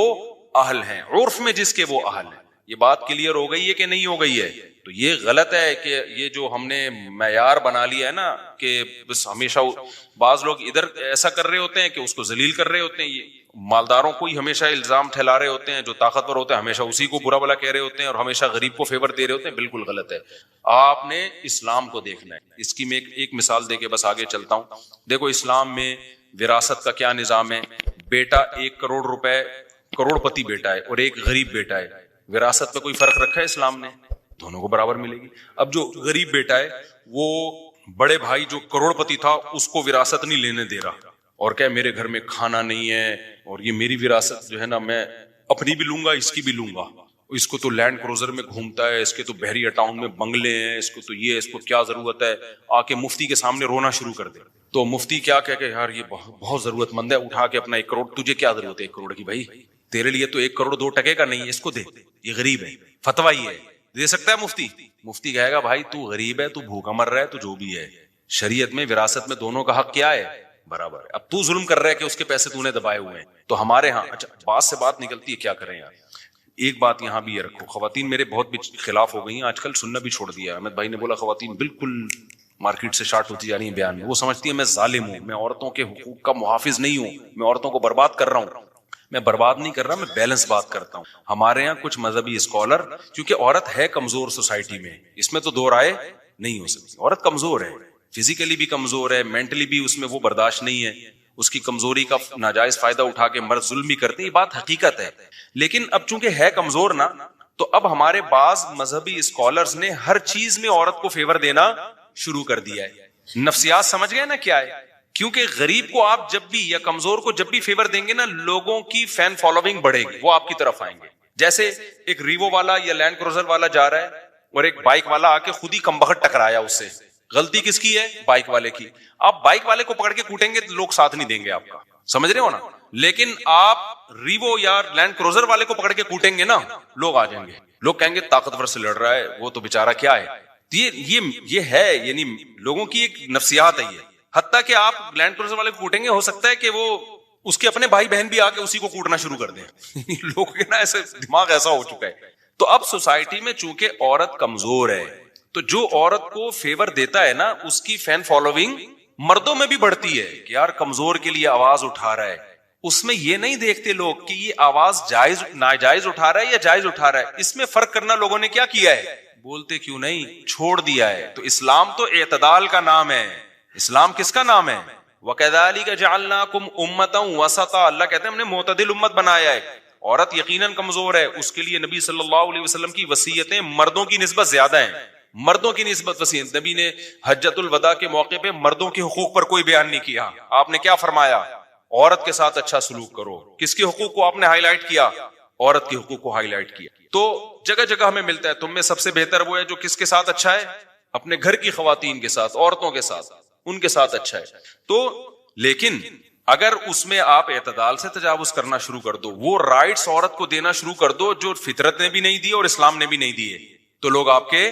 اہل ہیں, عرف میں جس کے وہ اہل ہیں. یہ بات کلیئر ہو گئی ہے کہ نہیں ہو گئی ہے؟ تو یہ غلط ہے کہ یہ جو ہم نے معیار بنا لیا ہے نا کہ بس ہمیشہ بعض لوگ ادھر ایسا کر رہے ہوتے ہیں کہ اس کو ذلیل کر رہے ہوتے ہیں, یہ مالداروں کو ہی ہمیشہ الزام ٹھہلا رہے ہوتے ہیں, جو طاقتور ہوتے ہیں ہمیشہ اسی کو برا بلا کہہ رہے ہوتے ہیں, اور ہمیشہ غریب کو فیور دے رہے ہوتے ہیں. بالکل غلط ہے. آپ نے اسلام کو دیکھنا ہے. اس کی میں ایک مثال دے کے بس آگے چلتا ہوں. دیکھو اسلام میں وراثت کا کیا نظام ہے. بیٹا 1 کروڑ روپے کروڑ پتی بیٹا ہے اور ایک غریب بیٹا ہے, وراثت پہ کوئی فرق رکھا ہے اسلام نے؟ دونوں کو برابر ملے گی. اب جو غریب بیٹا ہے وہ بڑے بھائی جو کروڑ پتی تھا اس کو وراثت نہیں لینے دے رہا, اور کہ میرے گھر میں کھانا نہیں ہے اور یہ میری وراثت جو ہے نا میں اپنی بھی لوں گا اس کی بھی لوں گا, اس کو تو لینڈ کروزر میں گھومتا ہے, اس کے تو بحریہ ٹاؤن میں بنگلے ہیں, اس کو تو یہ, اس کو کیا ضرورت ہے, آ کے مفتی کے سامنے رونا شروع کر دے. تو مفتی کیا کہ یار یہ بہت ضرورت مند ہے, اٹھا کے اپنا 1 کروڑ, تجھے کیا ضرورت ہے 1 کروڑ کی بھائی, تیرے لیے تو 1 کروڑ 2 ٹکے کا نہیں ہے, اس کو دے, یہ غریب ہے. فتویٰ یہ ہے, دے سکتا ہے مفتی؟ مفتی کہے گا بھائی تو غریب ہے, تو بھوکا مر رہا ہے, تو جو بھی ہے, شریعت میں وراثت میں دونوں کا حق کیا ہے؟ برابر ہے. اب تو ظلم کر رہا ہے کہ اس کے پیسے تو نے دبائے ہوئے ہیں. تو ہمارے ہاں اچھا بات سے بات نکلتی ہے, کیا کریں یار. ایک بات یہاں بھی یہ رکھو, خواتین میرے بہت بھی خلاف ہو گئی ہیں آج کل, سننا بھی چھوڑ دیا. احمد بھائی نے بولا خواتین بالکل مارکیٹ سے شارٹ ہوتی جا رہی ہیں بیان میں. وہ سمجھتی ہیں میں ظالم ہوں, میں عورتوں کے حقوق کا محافظ نہیں ہوں, میں عورتوں کو برباد کر رہا ہوں. میں برباد نہیں کر رہا, میں بیلنس بات کرتا ہوں. ہمارے یہاں کچھ مذہبی اسکالر, کیونکہ عورت ہے کمزور سوسائٹی میں, اس میں تو دو رائے نہیں ہو سکتی. عورت کمزور ہے, فزیکلی بھی کمزور ہے, مینٹلی بھی اس میں وہ برداشت نہیں ہے. اس کی کمزوری کا ناجائز فائدہ اٹھا کے مرد ظلم بھی کرتے ہیں, یہ بات حقیقت ہے. لیکن اب چونکہ ہے کمزور نا, تو اب ہمارے بعض مذہبی اسکالرز نے ہر چیز میں عورت کو فیور دینا شروع کر دیا ہے. نفسیات سمجھ گئے نا کیا ہے؟ کیونکہ غریب کو آپ جب بھی یا کمزور کو جب بھی فیور دیں گے نا، لوگوں کی فین فالوئنگ بڑھے گی، وہ آپ کی طرف آئیں گے. جیسے ایک ریوو والا یا لینڈ کروزر والا جا رہا ہے اور ایک بائک والا آ کے خود ہی کمبخت ٹکرایا اس سے، غلطی کس کی ہے؟ بائک والے کی. آپ بائک والے کو پکڑ کے کوٹیں گے تو لوگ ساتھ نہیں دیں گے آپ کا، سمجھ رہے ہو نا؟ لیکن آپ ریوو یا لینڈ کروزر والے کو پکڑ کے کوٹیں گے نا، لوگ آ جائیں گے، لوگ کہیں گے طاقتور سے لڑ رہا ہے، وہ تو بیچارہ کیا ہے. یہ ہے، یعنی لوگوں کی ایک نفسیات ہے یہ. حتیٰ کہ آپ لینڈ کروزر والے کو کوٹیں گے، ہو سکتا ہے کہ وہ اس کے اپنے بھائی بہن بھی آ کے اسی کو کوٹنا شروع کر دیں. لوگوں کے نا ایسے دماغ ایسا ہو چکا ہے. تو اب سوسائٹی میں چونکہ عورت کمزور ہے، تو جو عورت کو فیور دیتا ہے نا، اس کی فین فالوئنگ مردوں میں بھی بڑھتی ہے کہ یار کمزور کے لیے آواز اٹھا رہا ہے. اس میں یہ نہیں دیکھتے لوگ کہ یہ آواز جائز ناجائز اٹھا رہا ہے یا جائز اٹھا رہا ہے. اس میں فرق کرنا لوگوں نے کیا کیا ہے؟ بولتے کیوں نہیں، چھوڑ دیا ہے. تو اسلام تو اعتدال کا نام ہے. اسلام کس کا نام ہے؟ وَكَذَلِكَ جَعَلْنَاكُمْ أُمَّةً وَسَطًا. اللہ کہتے ہیں ہم نے معتدل امت بنایا ہے. عورت یقیناً کمزور ہے، اس کے لیے نبی صلی اللہ علیہ وسلم کی وصیتیں مردوں کی نسبت زیادہ ہیں. مردوں کی نسبت وصیت، نبی نے حجۃ الوداع کے موقع پہ مردوں کے حقوق پر کوئی بیان نہیں کیا. آپ نے کیا فرمایا؟ عورت کے ساتھ اچھا سلوک کرو. کس کے حقوق کو آپ نے ہائی لائٹ کیا؟ عورت کے حقوق کو ہائی لائٹ کیا. تو جگہ جگہ ہمیں ملتا ہے تم میں سب سے بہتر وہ ہے جو کس کے ساتھ اچھا ہے؟ اپنے گھر کی خواتین کے ساتھ، عورتوں کے ساتھ، ان کے ساتھ اچھا ہے. تو لیکن اگر اس میں آپ اعتدال سے تجاوز کرنا شروع کر دو، وہ رائٹس عورت کو دینا شروع کر دو جو فطرت نے بھی نہیں دی اور اسلام نے بھی نہیں دیے، تو لوگ آپ کے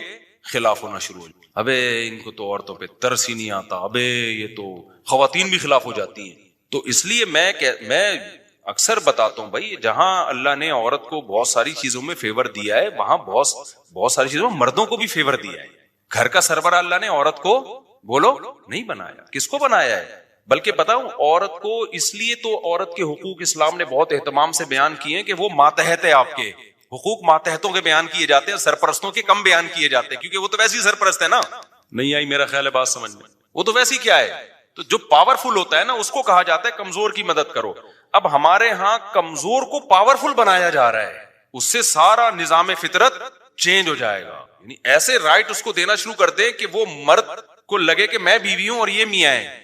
خلاف ہونا شروع ہو جائے. ابے ان کو تو عورتوں پہ ترس ہی نہیں آتا، ابے یہ تو خواتین بھی خلاف ہو جاتی ہیں. تو اس لیے میں اکثر بتاتا ہوں بھائی، جہاں اللہ نے عورت کو بہت ساری چیزوں میں فیور دیا ہے، وہاں بہت ساری چیزوں میں مردوں کو بھی فیور دیا ہے. گھر کا سربراہ اللہ نے عورت کو بولو نہیں بنایا. کس کو بنایا ہے؟ بلکہ بتاؤں، عورت کو اس لیے تو عورت کے حقوق اسلام نے بہت اہتمام سے بیان کیے ہیں کہ وہ ماتحت ہے. آپ کے حقوق ماتحتوں کے بیان کیے جاتے ہیں، سرپرستوں کے کم بیان کیے جاتے ہیں، کیونکہ وہ تو ویسے ہی سرپرست ہے نا. نہیں آئی میرا خیال ہے بات سمجھ میں؟ وہ تو ویسے ہی کیا ہے، تو جو پاورفل ہوتا ہے نا اس کو کہا جاتا ہے کمزور کی مدد کرو. اب ہمارے ہاں کمزور کو پاورفل بنایا جا رہا ہے، اس سے سارا نظام فطرت چینج ہو جائے گا. یعنی ایسے رائٹ اس کو دینا شروع کر دے کہ وہ مرد کو لگے کہ میں بیوی ہوں اور یہ میاں ہے.